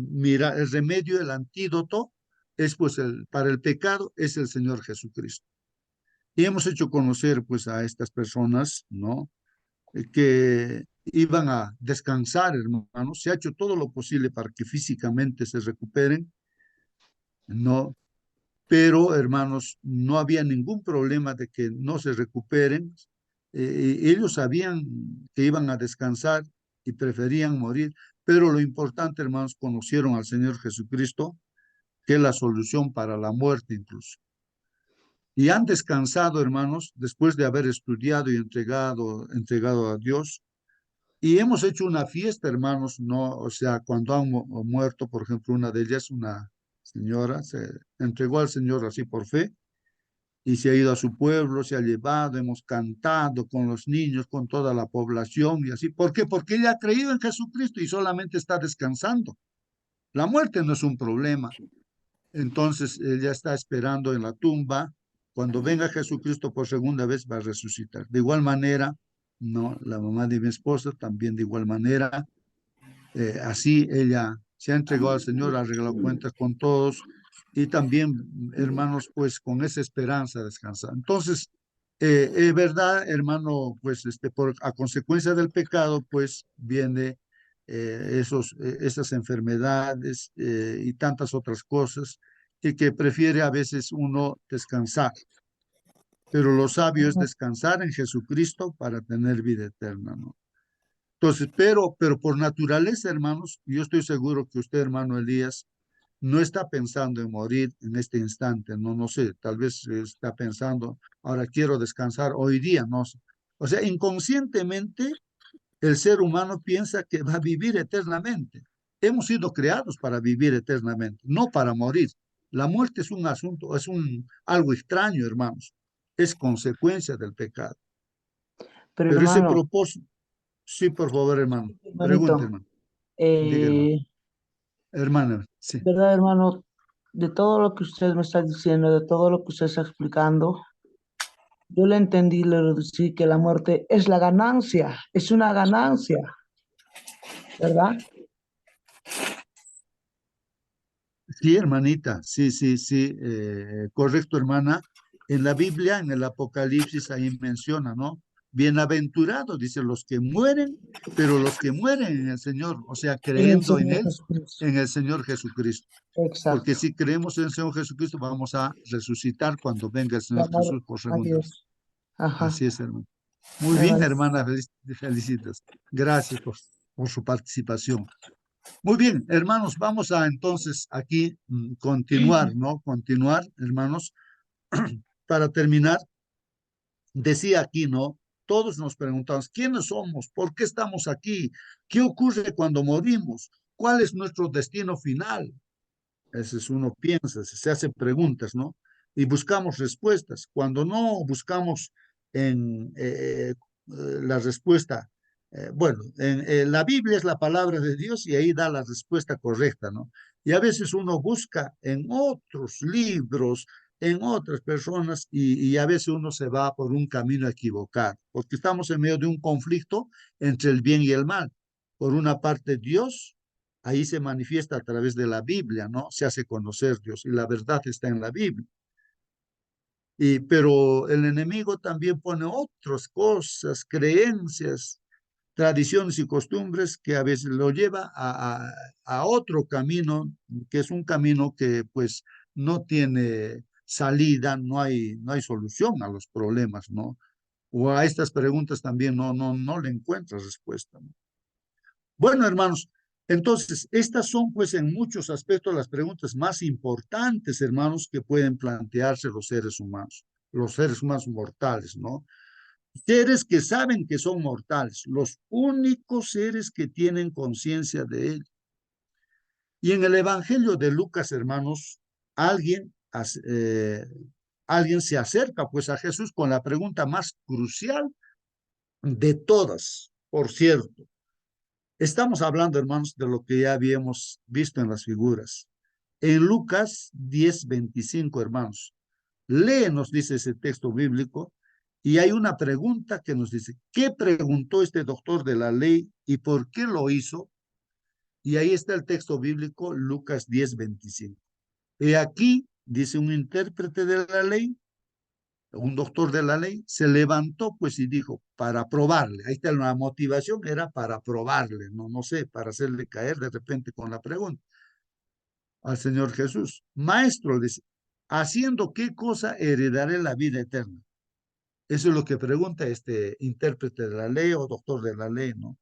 mirar el remedio, el antídoto, es pues para el pecado, es el Señor Jesucristo. Y hemos hecho conocer pues a estas personas, ¿no? Que iban a descansar, hermanos. Se ha hecho todo lo posible para que físicamente se recuperen, ¿no? Pero, hermanos, no había ningún problema de que no se recuperen. Ellos sabían que iban a descansar y preferían morir, pero lo importante, hermanos, conocieron al Señor Jesucristo, que es la solución para la muerte incluso. Y han descansado, hermanos, después de haber estudiado y entregado a Dios. Y hemos hecho una fiesta, hermanos, ¿no? O sea, cuando han muerto, por ejemplo, una de ellas, una señora, se entregó al Señor así por fe y se ha ido a su pueblo, se ha llevado, hemos cantado con los niños, con toda la población y así. ¿Por qué? Porque ella ha creído en Jesucristo y solamente está descansando. La muerte no es un problema. Entonces, ella está esperando en la tumba. Cuando venga Jesucristo por segunda vez, va a resucitar. De igual manera, no, la mamá de mi esposa también de igual manera. Así ella se ha entregado al Señor, ha arreglado cuentas con todos y también, hermanos, pues con esa esperanza descansar. Entonces, es verdad, hermano, pues a consecuencia del pecado, pues viene esas enfermedades y tantas otras cosas y que prefiere a veces uno descansar. Pero lo sabio es descansar en Jesucristo para tener vida eterna, ¿no? Entonces, pero por naturaleza, hermanos, yo estoy seguro que usted, hermano Elías, no está pensando en morir en este instante, no, no sé, tal vez está pensando, ahora quiero descansar hoy día, no sé. O sea, inconscientemente el ser humano piensa que va a vivir eternamente. Hemos sido creados para vivir eternamente, no para morir. La muerte es un asunto, algo extraño, hermanos. Es consecuencia del pecado. Pero Pero ese hermano, propósito, sí, por favor, hermano, pregunte, hermanito, hermano. Diga, hermano. eh, Hermana, sí. ¿verdad, hermano? De todo lo que usted me está diciendo, de todo lo que usted está explicando, yo le entendí, le deducí que la muerte es la ganancia, es una ganancia, ¿verdad? Sí, hermanita, sí, sí, sí, correcto, hermana. En la Biblia, en el Apocalipsis, ahí menciona, ¿no? Bienaventurados, dice, los que mueren, pero los que mueren en el Señor, o sea, En el creyendo en Señor Él, Jesucristo. en el Señor Jesucristo. Porque Exacto. si creemos en el Señor Jesucristo, vamos a resucitar cuando venga el De Señor amor Jesús por a segunda vez. Dios. Ajá. Así es, hermano. Muy bien, Hermano, hermana, felicitas. Gracias por su participación. Muy bien, hermanos, vamos a entonces aquí continuar, ¿no? Continuar, hermanos, para terminar, decía aquí, ¿no? Todos nos preguntamos, ¿quiénes somos? ¿Por qué estamos aquí? ¿Qué ocurre cuando morimos? ¿Cuál es nuestro destino final? Ese es uno piensa, se hace preguntas, ¿no? Y buscamos respuestas. Cuando no buscamos en la respuesta, bueno, en la Biblia es la palabra de Dios y ahí da la respuesta correcta, ¿no? Y a veces uno busca en otros libros, en otras personas y a veces uno se va por un camino equivocado, porque estamos en medio de un conflicto entre el bien y el mal. Por una parte, Dios ahí se manifiesta a través de la Biblia, ¿no? Se hace conocer Dios y la verdad está en la Biblia. Pero el enemigo también pone otras cosas, creencias, tradiciones y costumbres que a veces lo lleva a otro camino, que es un camino que pues no tiene salida, no hay solución a los problemas, ¿no? O a estas preguntas también no le encuentras respuesta, ¿no? Bueno, hermanos, entonces, estas son pues en muchos aspectos las preguntas más importantes, hermanos, que pueden plantearse los seres humanos mortales, ¿no? Seres que saben que son mortales, los únicos seres que tienen conciencia de él. Y en el Evangelio de Lucas, hermanos, alguien, alguien se acerca pues a Jesús con la pregunta más crucial de todas, por cierto. Estamos hablando, hermanos, de lo que ya habíamos visto en las figuras. En Lucas 10:25, hermanos, léenos, dice ese texto bíblico, y hay una pregunta que nos dice, ¿qué preguntó este doctor de la ley y por qué lo hizo? Y ahí está el texto bíblico, Lucas 10:25. Y aquí, dice un intérprete de la ley, un doctor de la ley, se levantó pues y dijo, para probarle, ahí está la motivación, era para probarle, no sé, para hacerle caer de repente con la pregunta al Señor Jesús. Maestro, dice, ¿haciendo qué cosa heredaré la vida eterna? Eso es lo que pregunta este intérprete de la ley o doctor de la ley, ¿no?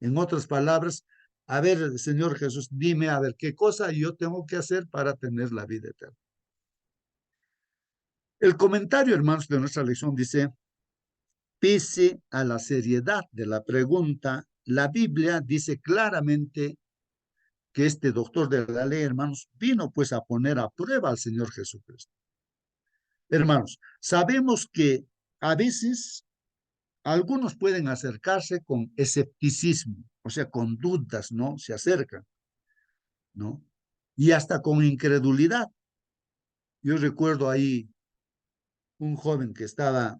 En otras palabras, a ver, Señor Jesús, dime, a ver, ¿qué cosa yo tengo que hacer para tener la vida eterna? El comentario, hermanos, de nuestra lección dice, pese a la seriedad de la pregunta, la Biblia dice claramente que este doctor de la ley, hermanos, vino pues a poner a prueba al Señor Jesucristo. Hermanos, sabemos que a veces algunos pueden acercarse con escepticismo, o sea, con dudas, ¿no? Se acercan, ¿no? Y hasta con incredulidad. Yo recuerdo ahí un joven que estaba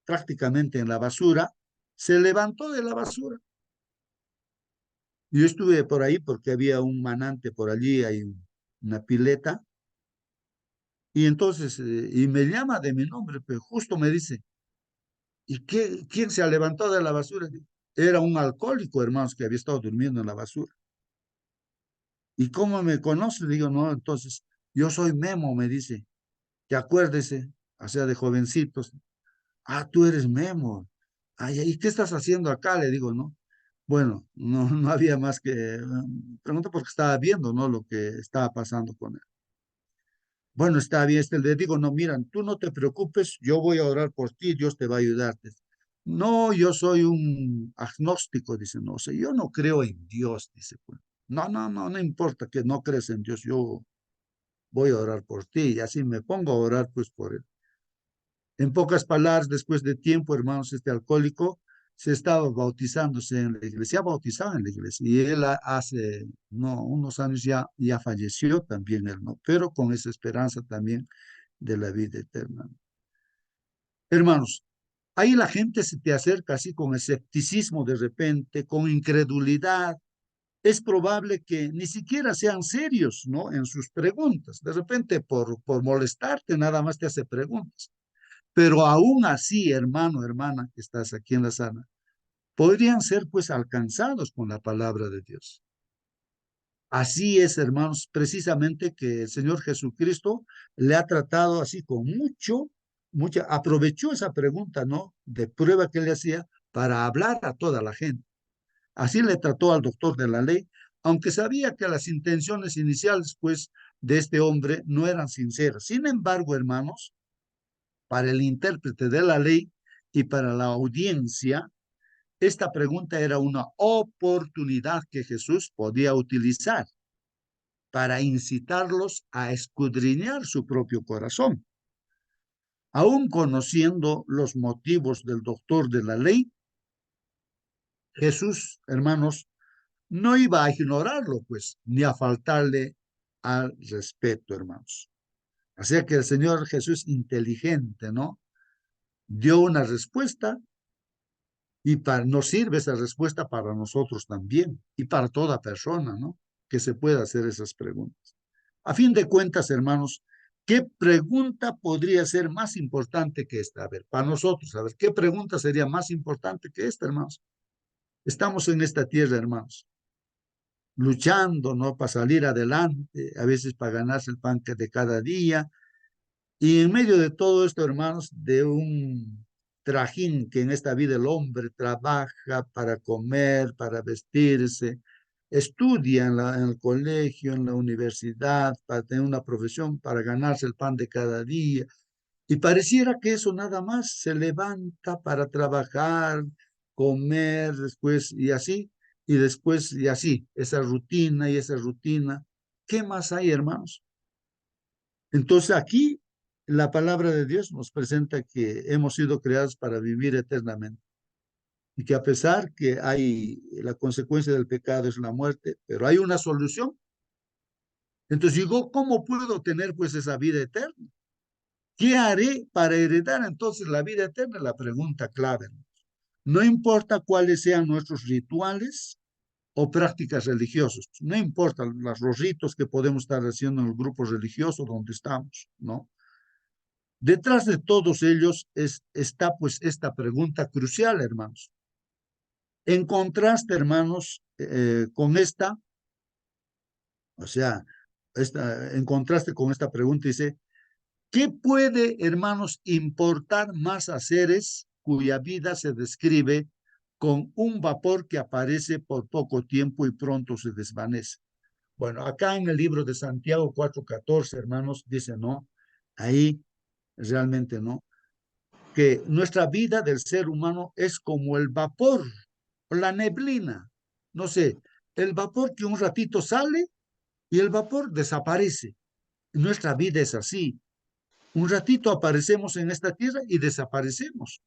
prácticamente en la basura, se levantó de la basura. Yo estuve por ahí porque había un manante por allí, hay una pileta, y entonces, y me llama de mi nombre, pero justo me dice, ¿y quién se ha levantado de la basura? Era un alcohólico, hermanos, que había estado durmiendo en la basura. ¿Y cómo me conoce? Digo, no, entonces, yo soy Memo, me dice, que acuérdese, o sea, de jovencitos. Ah, tú eres Memo. Ay, ¿y qué estás haciendo acá? Le digo, ¿no? Bueno, no había más que, pregunta porque estaba viendo, ¿no? Lo que estaba pasando con él. Bueno, está bien, le digo, no, miran, tú no te preocupes, yo voy a orar por ti, Dios te va a ayudarte. No, yo soy un agnóstico, dice, no, o sea, yo no creo en Dios, dice, pues. No importa que no crees en Dios, yo voy a orar por ti, y así me pongo a orar, pues, por él. En pocas palabras, después de tiempo, hermanos, este alcohólico se estaba bautizándose en la iglesia, se ha bautizado en la iglesia, y él hace, no, unos años ya falleció también él, ¿no? Pero con esa esperanza también de la vida eterna. Hermanos, ahí la gente se te acerca así con escepticismo de repente, con incredulidad. Es probable que ni siquiera sean serios, ¿no? En sus preguntas. De repente, por molestarte, nada más te hace preguntas. Pero aún así, hermano, hermana, que estás aquí en la sala, podrían ser pues alcanzados con la palabra de Dios. Así es, hermanos, precisamente que el Señor Jesucristo le ha tratado así con aprovechó esa pregunta, ¿no? De prueba que le hacía para hablar a toda la gente. Así le trató al doctor de la ley, aunque sabía que las intenciones iniciales, pues, de este hombre no eran sinceras. Sin embargo, hermanos, para el intérprete de la ley y para la audiencia, esta pregunta era una oportunidad que Jesús podía utilizar para incitarlos a escudriñar su propio corazón. Aún conociendo los motivos del doctor de la ley, Jesús, hermanos, no iba a ignorarlo, pues, ni a faltarle al respeto, hermanos. Así que el Señor Jesús, inteligente, ¿no? Dio una respuesta y nos sirve esa respuesta para nosotros también y para toda persona, ¿no? Que se pueda hacer esas preguntas. A fin de cuentas, hermanos, ¿qué pregunta podría ser más importante que esta? A ver, para nosotros, a ver, ¿qué pregunta sería más importante que esta, hermanos? Estamos en esta tierra, hermanos, luchando, ¿no? Para salir adelante, a veces para ganarse el pan de cada día. Y en medio de todo esto, hermanos, de un trajín que en esta vida el hombre trabaja para comer, para vestirse, estudia en el colegio, en la universidad, para tener una profesión, para ganarse el pan de cada día. Y pareciera que eso nada más se levanta para trabajar, comer, después y después y así, esa rutina y esa rutina. ¿Qué más hay, hermanos? Entonces aquí la palabra de Dios nos presenta que hemos sido creados para vivir eternamente. y que a pesar que hay la consecuencia del pecado es la muerte, pero hay una solución. Entonces digo, ¿cómo puedo tener pues esa vida eterna? ¿Qué haré para heredar entonces la vida eterna? La pregunta clave. No importa cuáles sean nuestros rituales o prácticas religiosas, no importa los ritos que podemos estar haciendo en el grupo religioso donde estamos, ¿no? Detrás de todos ellos está pues esta pregunta crucial, hermanos. En contraste, hermanos, con esta, o sea, en contraste con esta pregunta, dice, ¿qué puede, hermanos, importar más a seres cuya vida se describe con un vapor que aparece por poco tiempo y pronto se desvanece? Bueno, acá en el libro de Santiago 4:14, hermanos, dice, no, ahí realmente no, que nuestra vida del ser humano es como el vapor, la neblina, no sé, el vapor que un ratito sale y el vapor desaparece. Nuestra vida es así. Un ratito aparecemos en esta tierra y desaparecemos.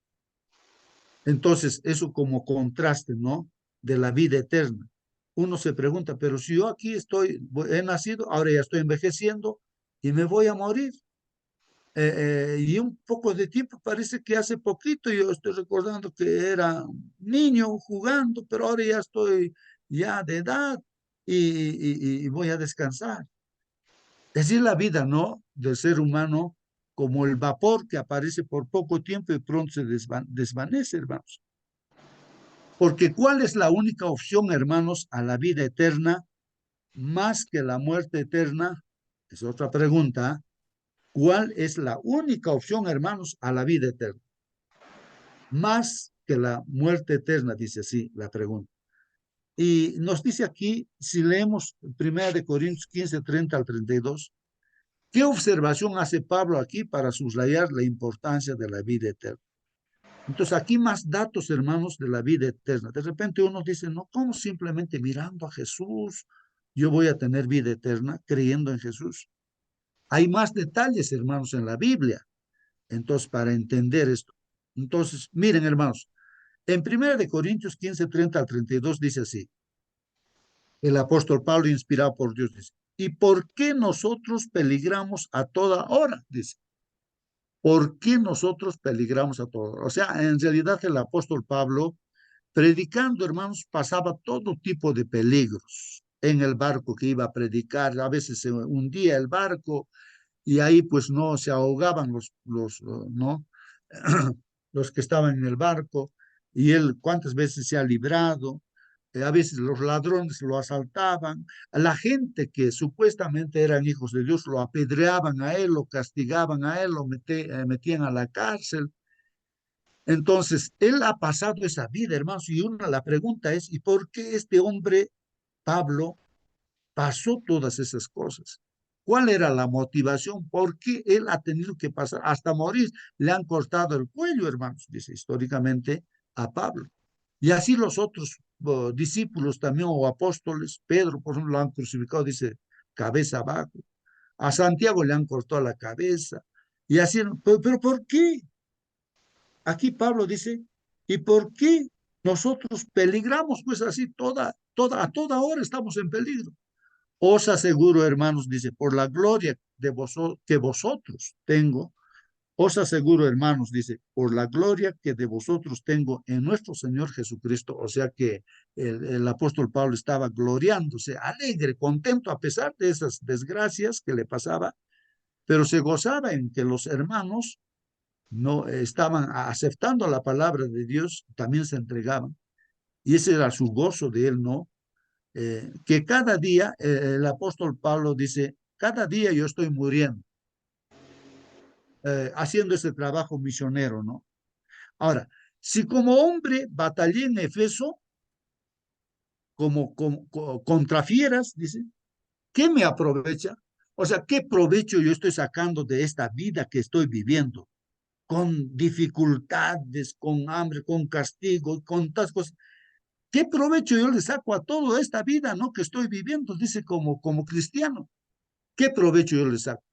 Entonces, eso como contraste, ¿no? De la vida eterna. Uno se pregunta, pero si yo aquí estoy, he nacido, ahora ya estoy envejeciendo y me voy a morir. Y un poco de tiempo, parece que hace poquito yo estoy recordando que era niño jugando, pero ahora ya estoy ya de edad y voy a descansar. Es decir, la vida, ¿no? Del ser humano como el vapor que aparece por poco tiempo y pronto se desvanece, hermanos. Porque ¿cuál es la única opción, hermanos, a la vida eterna más que la muerte eterna? Es otra pregunta. ¿Cuál es la única opción, hermanos, a la vida eterna? Más que la muerte eterna, dice así la pregunta. Y nos dice aquí, si leemos 1 Corintios 15:30 al 32, ¿qué observación hace Pablo aquí para subrayar la importancia de la vida eterna? Entonces, aquí más datos, hermanos, de la vida eterna. De repente uno dice, no, ¿cómo simplemente mirando a Jesús yo voy a tener vida eterna creyendo en Jesús? Hay más detalles, hermanos, en la Biblia. Entonces, para entender esto. Entonces, miren, hermanos, en 1 Corintios 15:30 al 32 dice así, el apóstol Pablo, inspirado por Dios, dice, ¿y por qué nosotros peligramos a toda hora? Dice, ¿por qué nosotros peligramos a toda hora? O sea, en realidad el apóstol Pablo, predicando, hermanos, pasaba todo tipo de peligros en el barco que iba a predicar. A veces se hundía el barco y ahí pues no se ahogaban ¿no? los que estaban en el barco, y él cuántas veces se ha librado. A veces los ladrones lo asaltaban, a la gente que supuestamente eran hijos de Dios lo apedreaban a él, lo castigaban a él, lo metían a la cárcel. Entonces, él ha pasado esa vida, hermanos, y la pregunta es, ¿y por qué este hombre, Pablo, pasó todas esas cosas? ¿Cuál era la motivación? ¿Por qué él ha tenido que pasar hasta morir? Le han cortado el cuello, hermanos, dice históricamente a Pablo. Y así los otros discípulos también o apóstoles, Pedro, por ejemplo, lo han crucificado, dice, cabeza abajo. A Santiago le han cortado la cabeza. Y así, pero ¿por qué? Aquí Pablo dice, ¿y por qué nosotros peligramos? Pues así, a toda hora estamos en peligro. Os aseguro, hermanos, dice, por la gloria que vosotros tengo, os aseguro, hermanos, dice, por la gloria que de vosotros tengo en nuestro Señor Jesucristo. O sea que el apóstol Pablo estaba gloriándose, alegre, contento a pesar de esas desgracias que le pasaba, pero se gozaba en que los hermanos no estaban aceptando la palabra de Dios, también se entregaban. Y ese era su gozo de él, ¿no? Que cada día, el apóstol Pablo dice, cada día yo estoy muriendo, haciendo ese trabajo misionero, ¿no? Ahora, si como hombre batallé en Efeso, contra fieras, dice, ¿qué me aprovecha? O sea, ¿qué provecho yo estoy sacando de esta vida que estoy viviendo? Con dificultades, con hambre, con castigo, con tantas cosas. ¿Qué provecho yo le saco a toda esta vida, ¿no? Que estoy viviendo, dice como cristiano. ¿Qué provecho yo le saco?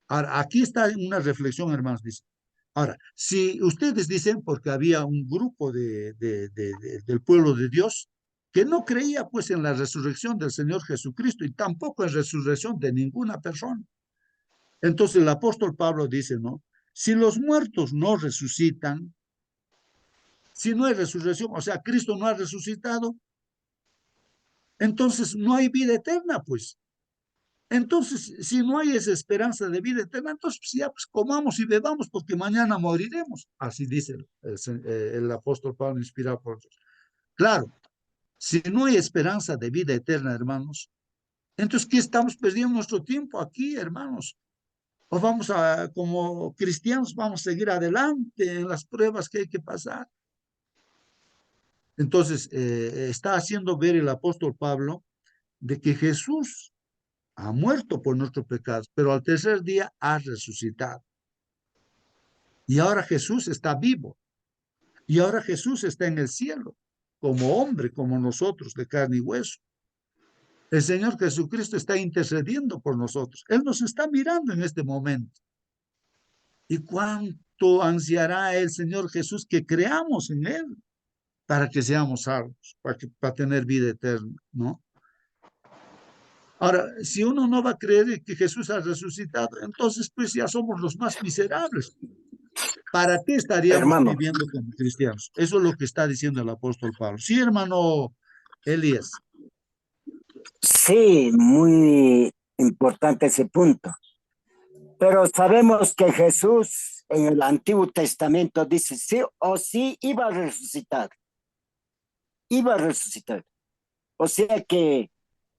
Ahora, aquí está una reflexión, hermanos, dice. Ahora, si ustedes dicen, porque había un grupo del pueblo de Dios que no creía pues en la resurrección del Señor Jesucristo y tampoco en resurrección de ninguna persona. Entonces el apóstol Pablo dice, ¿no? Si los muertos no resucitan, si no hay resurrección, o sea, Cristo no ha resucitado, entonces no hay vida eterna, pues. Entonces, si no hay esa esperanza de vida eterna, entonces pues, ya pues comamos y bebamos porque mañana moriremos. Así dice el apóstol Pablo inspirado por Dios. Claro, si no hay esperanza de vida eterna, hermanos, entonces, ¿qué estamos perdiendo nuestro tiempo aquí, hermanos? O vamos a, como cristianos, vamos a seguir adelante en las pruebas que hay que pasar. Entonces, está haciendo ver el apóstol Pablo de que Jesús ha muerto por nuestros pecados, pero al tercer día ha resucitado. Y ahora Jesús está vivo. Y ahora Jesús está en el cielo, como hombre, como nosotros, de carne y hueso. El Señor Jesucristo está intercediendo por nosotros. Él nos está mirando en este momento. ¿Y cuánto ansiará el Señor Jesús que creamos en Él para que seamos salvos, para tener vida eterna, ¿no? Ahora, si uno no va a creer que Jesús ha resucitado, entonces pues ya somos los más miserables. ¿Para qué estaríamos Hermano, viviendo como cristianos? Eso es lo que está diciendo el apóstol Pablo. Sí, hermano Elías. sí, muy importante ese punto. Pero sabemos que Jesús en el Antiguo Testamento dice sí o sí iba a resucitar. Iba a resucitar. O sea que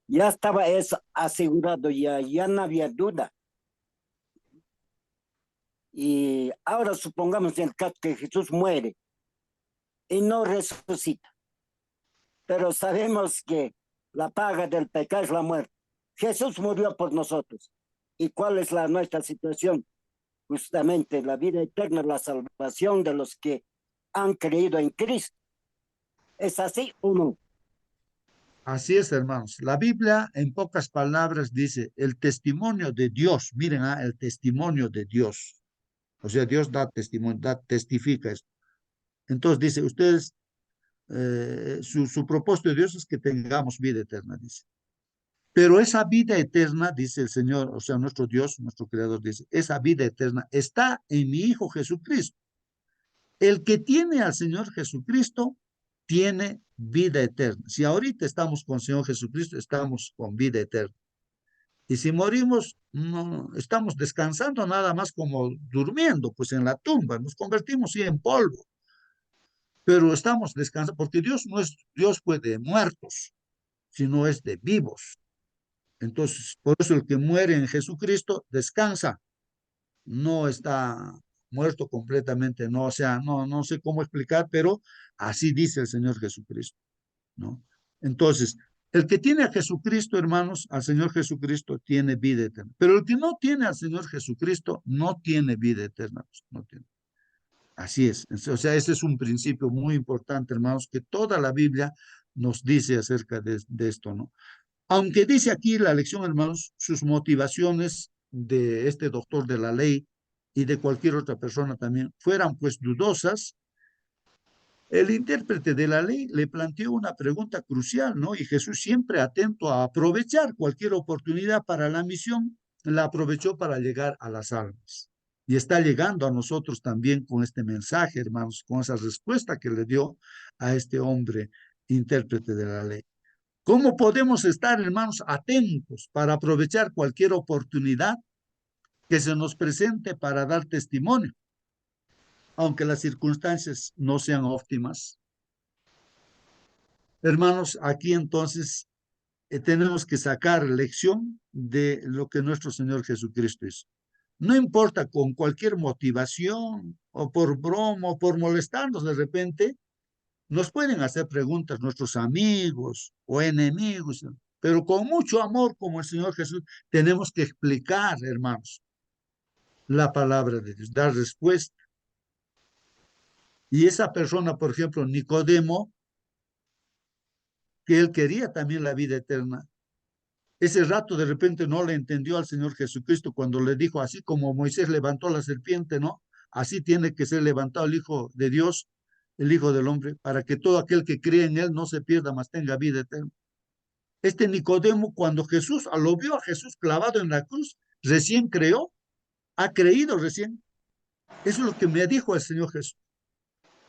ya estaba eso asegurado, ya no había duda. Y ahora supongamos en el caso que Jesús muere y no resucita. Pero sabemos que la paga del pecado es la muerte. Jesús murió por nosotros. ¿Y cuál es nuestra situación? Justamente la vida eterna, la salvación de los que han creído en Cristo. ¿Es así o no? Así es, hermanos. La Biblia, en pocas palabras, dice el testimonio de Dios. Miren, el testimonio de Dios. O sea, Dios da testimonio, testifica esto. Entonces dice, ustedes, su propósito de Dios es que tengamos vida eterna, dice. Pero esa vida eterna, dice el Señor, o sea, nuestro Dios, nuestro Creador, dice, esa vida eterna está en mi Hijo Jesucristo. El que tiene al Señor Jesucristo tiene vida eterna. Si ahorita estamos con el Señor Jesucristo, estamos con vida eterna. Y si morimos, no estamos descansando nada más como durmiendo, pues en la tumba, nos convertimos sí en polvo, pero estamos descansando, porque Dios no es Dios pues de muertos, sino es de vivos. Entonces, por eso el que muere en Jesucristo descansa, no está muerto completamente, no, o sea, no sé cómo explicar, pero así dice el Señor Jesucristo, ¿no? Entonces, el que tiene a Jesucristo, hermanos, al Señor Jesucristo, tiene vida eterna. Pero el que no tiene al Señor Jesucristo, no tiene vida eterna. Pues, no tiene. Así es. O sea, ese es un principio muy importante, hermanos, que toda la Biblia nos dice acerca de esto, ¿no? Aunque dice aquí la lección, hermanos, sus motivaciones de este doctor de la ley y de cualquier otra persona también fueran pues dudosas, el intérprete de la ley le planteó una pregunta crucial, ¿no? Y Jesús, siempre atento a aprovechar cualquier oportunidad para la misión, la aprovechó para llegar a las almas. Y está llegando a nosotros también con este mensaje, hermanos, con esa respuesta que le dio a este hombre intérprete de la ley. ¿Cómo podemos estar, hermanos, atentos para aprovechar cualquier oportunidad que se nos presente para dar testimonio, aunque las circunstancias no sean óptimas? Hermanos, aquí entonces tenemos que sacar lección de lo que nuestro Señor Jesucristo hizo. No importa con cualquier motivación o por broma o por molestarnos de repente, nos pueden hacer preguntas nuestros amigos o enemigos, pero con mucho amor como el Señor Jesús tenemos que explicar, hermanos, la palabra de Dios, dar respuesta. Y esa persona, por ejemplo, Nicodemo, que él quería también la vida eterna, ese rato de repente no le entendió al Señor Jesucristo cuando le dijo, así como Moisés levantó la serpiente, ¿no? así tiene que ser levantado el Hijo de Dios, el Hijo del Hombre, para que todo aquel que cree en él no se pierda, mas tenga vida eterna. Este Nicodemo, cuando Jesús lo vio a Jesús clavado en la cruz, recién creó, ha creído recién. Eso es lo que me dijo el Señor Jesús.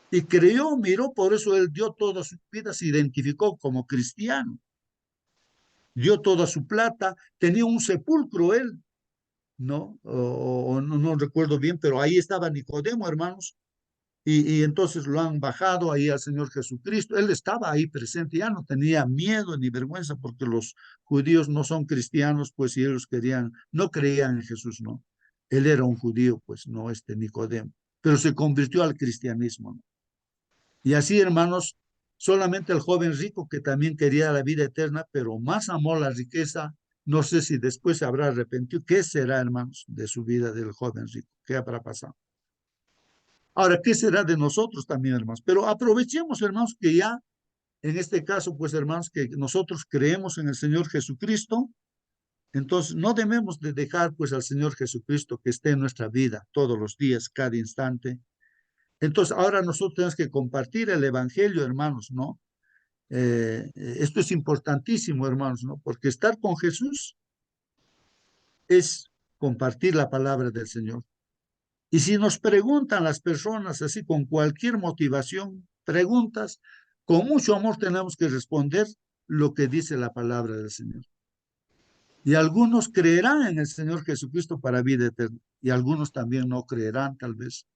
Y creyó, miró, por eso él dio toda su vida, se identificó como cristiano. Dio toda su plata, tenía un sepulcro él, ¿no? O no recuerdo bien, pero ahí estaba Nicodemo, hermanos. Y entonces lo han bajado ahí al Señor Jesucristo. Él estaba ahí presente, ya no tenía miedo ni vergüenza porque los judíos no son cristianos, pues si ellos querían, no creían en Jesús, ¿no? Él era un judío, pues no este Nicodemo, pero se convirtió al cristianismo, ¿no? Y así, hermanos, solamente el joven rico que también quería la vida eterna, pero más amó la riqueza, no sé si después se habrá arrepentido. ¿Qué será, hermanos, de su vida del joven rico? ¿Qué habrá pasado? Ahora, ¿qué será de nosotros también, hermanos? Pero aprovechemos, hermanos, que ya, en este caso, pues, hermanos, que nosotros creemos en el Señor Jesucristo, entonces no debemos de dejar, pues, al Señor Jesucristo que esté en nuestra vida todos los días, cada instante. Entonces, ahora nosotros tenemos que compartir el Evangelio, hermanos, ¿no? Esto es importantísimo, hermanos, ¿no? Porque estar con Jesús es compartir la palabra del Señor. Y si nos preguntan las personas así con cualquier motivación, preguntas, con mucho amor tenemos que responder lo que dice la palabra del Señor. Y algunos creerán en el Señor Jesucristo para vida eterna, y algunos también no creerán tal vez.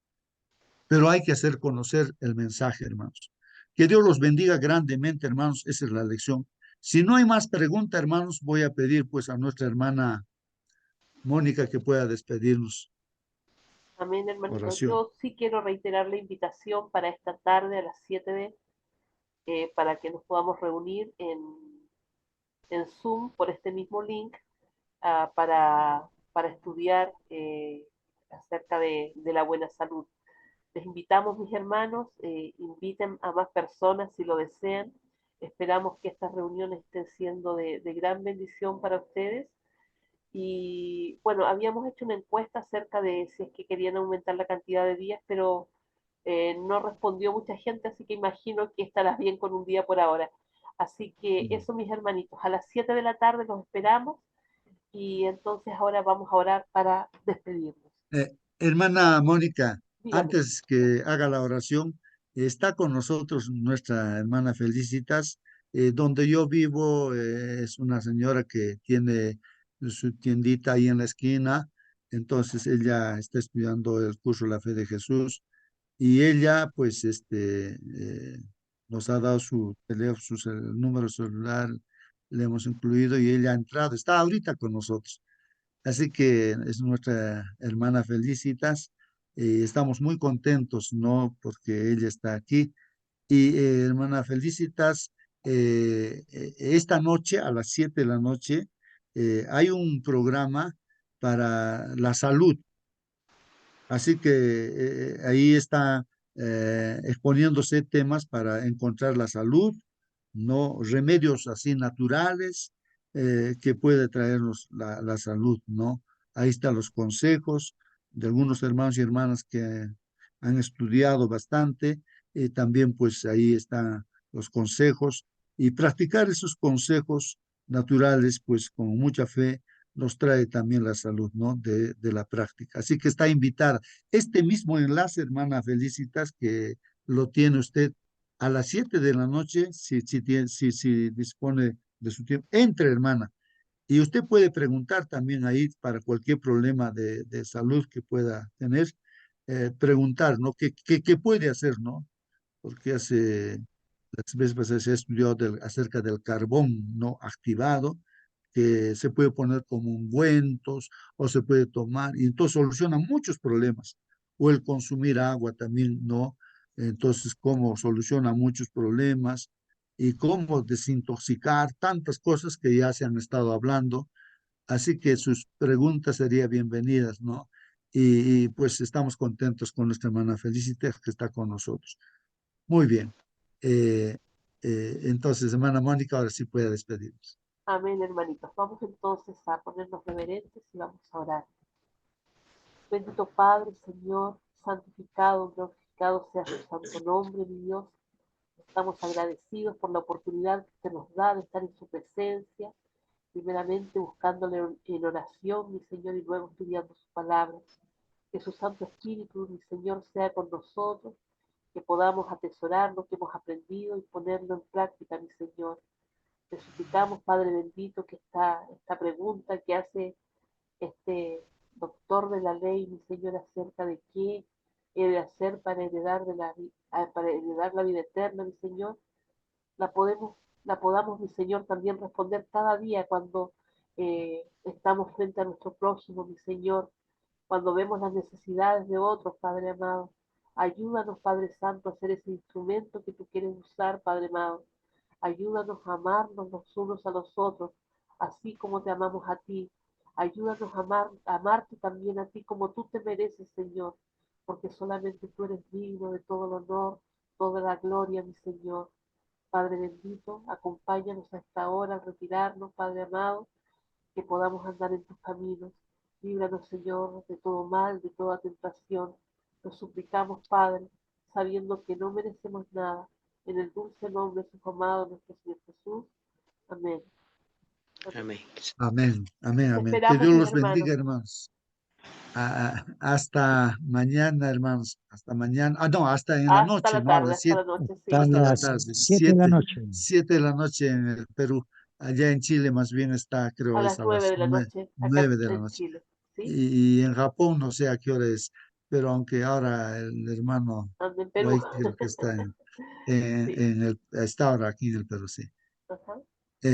Pero hay que hacer conocer el mensaje, hermanos. Que Dios los bendiga grandemente, hermanos. Esa es la lección. Si no hay más preguntas, hermanos, voy a pedir pues a nuestra hermana Mónica que pueda despedirnos. Amén, hermanito. Oración. Yo sí quiero reiterar la invitación para esta tarde a las 7 para que nos podamos reunir en Zoom por este mismo link para estudiar acerca de la buena salud. Les invitamos, mis hermanos, inviten a más personas si lo desean. Esperamos que estas reuniones estén siendo de gran bendición para ustedes. Y bueno, habíamos hecho una encuesta acerca de si es que querían aumentar la cantidad de días, pero no respondió mucha gente, así que imagino que estarás bien con un día por ahora. Así que eso, mis hermanitos, a las 7 de la tarde los esperamos y entonces ahora vamos a orar para despedirnos. Hermana Mónica, Dígame. antes que haga la oración, está con nosotros nuestra hermana Felicitas. Donde yo vivo es una señora que tiene su tiendita ahí en la esquina, entonces ella está estudiando el curso La Fe de Jesús y ella pues nos ha dado su teléfono, el número celular, le hemos incluido y ella ha entrado, está ahorita con nosotros. Así que es nuestra hermana Felicitas. Estamos muy contentos, ¿no? Porque ella está aquí. Y hermana Felicitas, esta noche a las 7 de la noche hay un programa para la salud. Así que ahí está exponiéndose temas para encontrar la salud, ¿no? Remedios así naturales que puede traernos la salud, ¿no? Ahí están los consejos de algunos hermanos y hermanas que han estudiado bastante. También pues ahí están los consejos y practicar esos consejos naturales pues con mucha fe nos trae también la salud, ¿no? De la práctica. Así que está invitada. Este mismo enlace, hermana Felicitas, que lo tiene usted a las 7 de la noche, si dispone de su tiempo, entre, hermana. Y usted puede preguntar también ahí para cualquier problema de salud que pueda tener, preguntar, ¿no? ¿Qué puede hacer, ¿no? Porque las veces pasadas se ha estudiado acerca del carbón no activado, que se puede poner como ungüentos o se puede tomar, y entonces soluciona muchos problemas. O el consumir agua también, ¿no? Entonces, cómo soluciona muchos problemas y cómo desintoxicar tantas cosas que ya se han estado hablando. Así que sus preguntas serían bienvenidas, ¿no? Pues estamos contentos con nuestra hermana Felicitas que está con nosotros. Muy bien. Eh, entonces, hermana Mónica, ahora sí puede despedirnos. Amén, hermanitos. Vamos entonces a ponernos reverentes y vamos a orar. Bendito Padre, Señor, santificado, glorificado sea su santo nombre, mi Dios. Estamos agradecidos por la oportunidad que nos da de estar en su presencia, primeramente buscándole en oración, mi Señor, y luego estudiando sus palabras. Que su Santo Espíritu, mi Señor, sea con nosotros, que podamos atesorar lo que hemos aprendido y ponerlo en práctica, mi Señor. Te suplicamos, Padre bendito, que esta pregunta que hace este doctor de la ley, mi Señor, acerca de qué he de hacer para para heredar la vida eterna, mi Señor, la podemos, la podamos, mi Señor, también responder cada día cuando estamos frente a nuestro prójimo, mi Señor, cuando vemos las necesidades de otros, Padre amado. Ayúdanos, Padre Santo, a ser ese instrumento que tú quieres usar, Padre amado. Ayúdanos a amarnos los unos a los otros, así como te amamos a ti. Ayúdanos a amarte también a ti como tú te mereces, Señor, porque solamente tú eres digno de todo el honor, toda la gloria, mi Señor. Padre bendito, acompáñanos a esta hora al retirarnos, Padre amado, que podamos andar en tus caminos. Líbranos, Señor, de todo mal, de toda tentación. Nos suplicamos, Padre, sabiendo que no merecemos nada. En el dulce nombre de su amado, nuestro Señor Jesús. Amén. Amén. Amén, amén, Los amén. Que esperamos, Dios mis los bendiga, hermanos. hermanos. Hasta mañana, hermanos. Hasta mañana. Ah, no, hasta en la Hasta noche, la ¿no? A tarde, las hasta la 7, noche, A sí. hasta la las tarde. 7 de la 7, noche. 7 de la noche en el Perú. Allá en Chile más bien está, A creo, es las a 9 las de la noche, acá 9 de la en noche. Chile. ¿Sí? Y en Japón no sé a qué hora es, pero aunque ahora el hermano Ando en Perú. White creo que está Sí. está ahora aquí en el Perú, sí.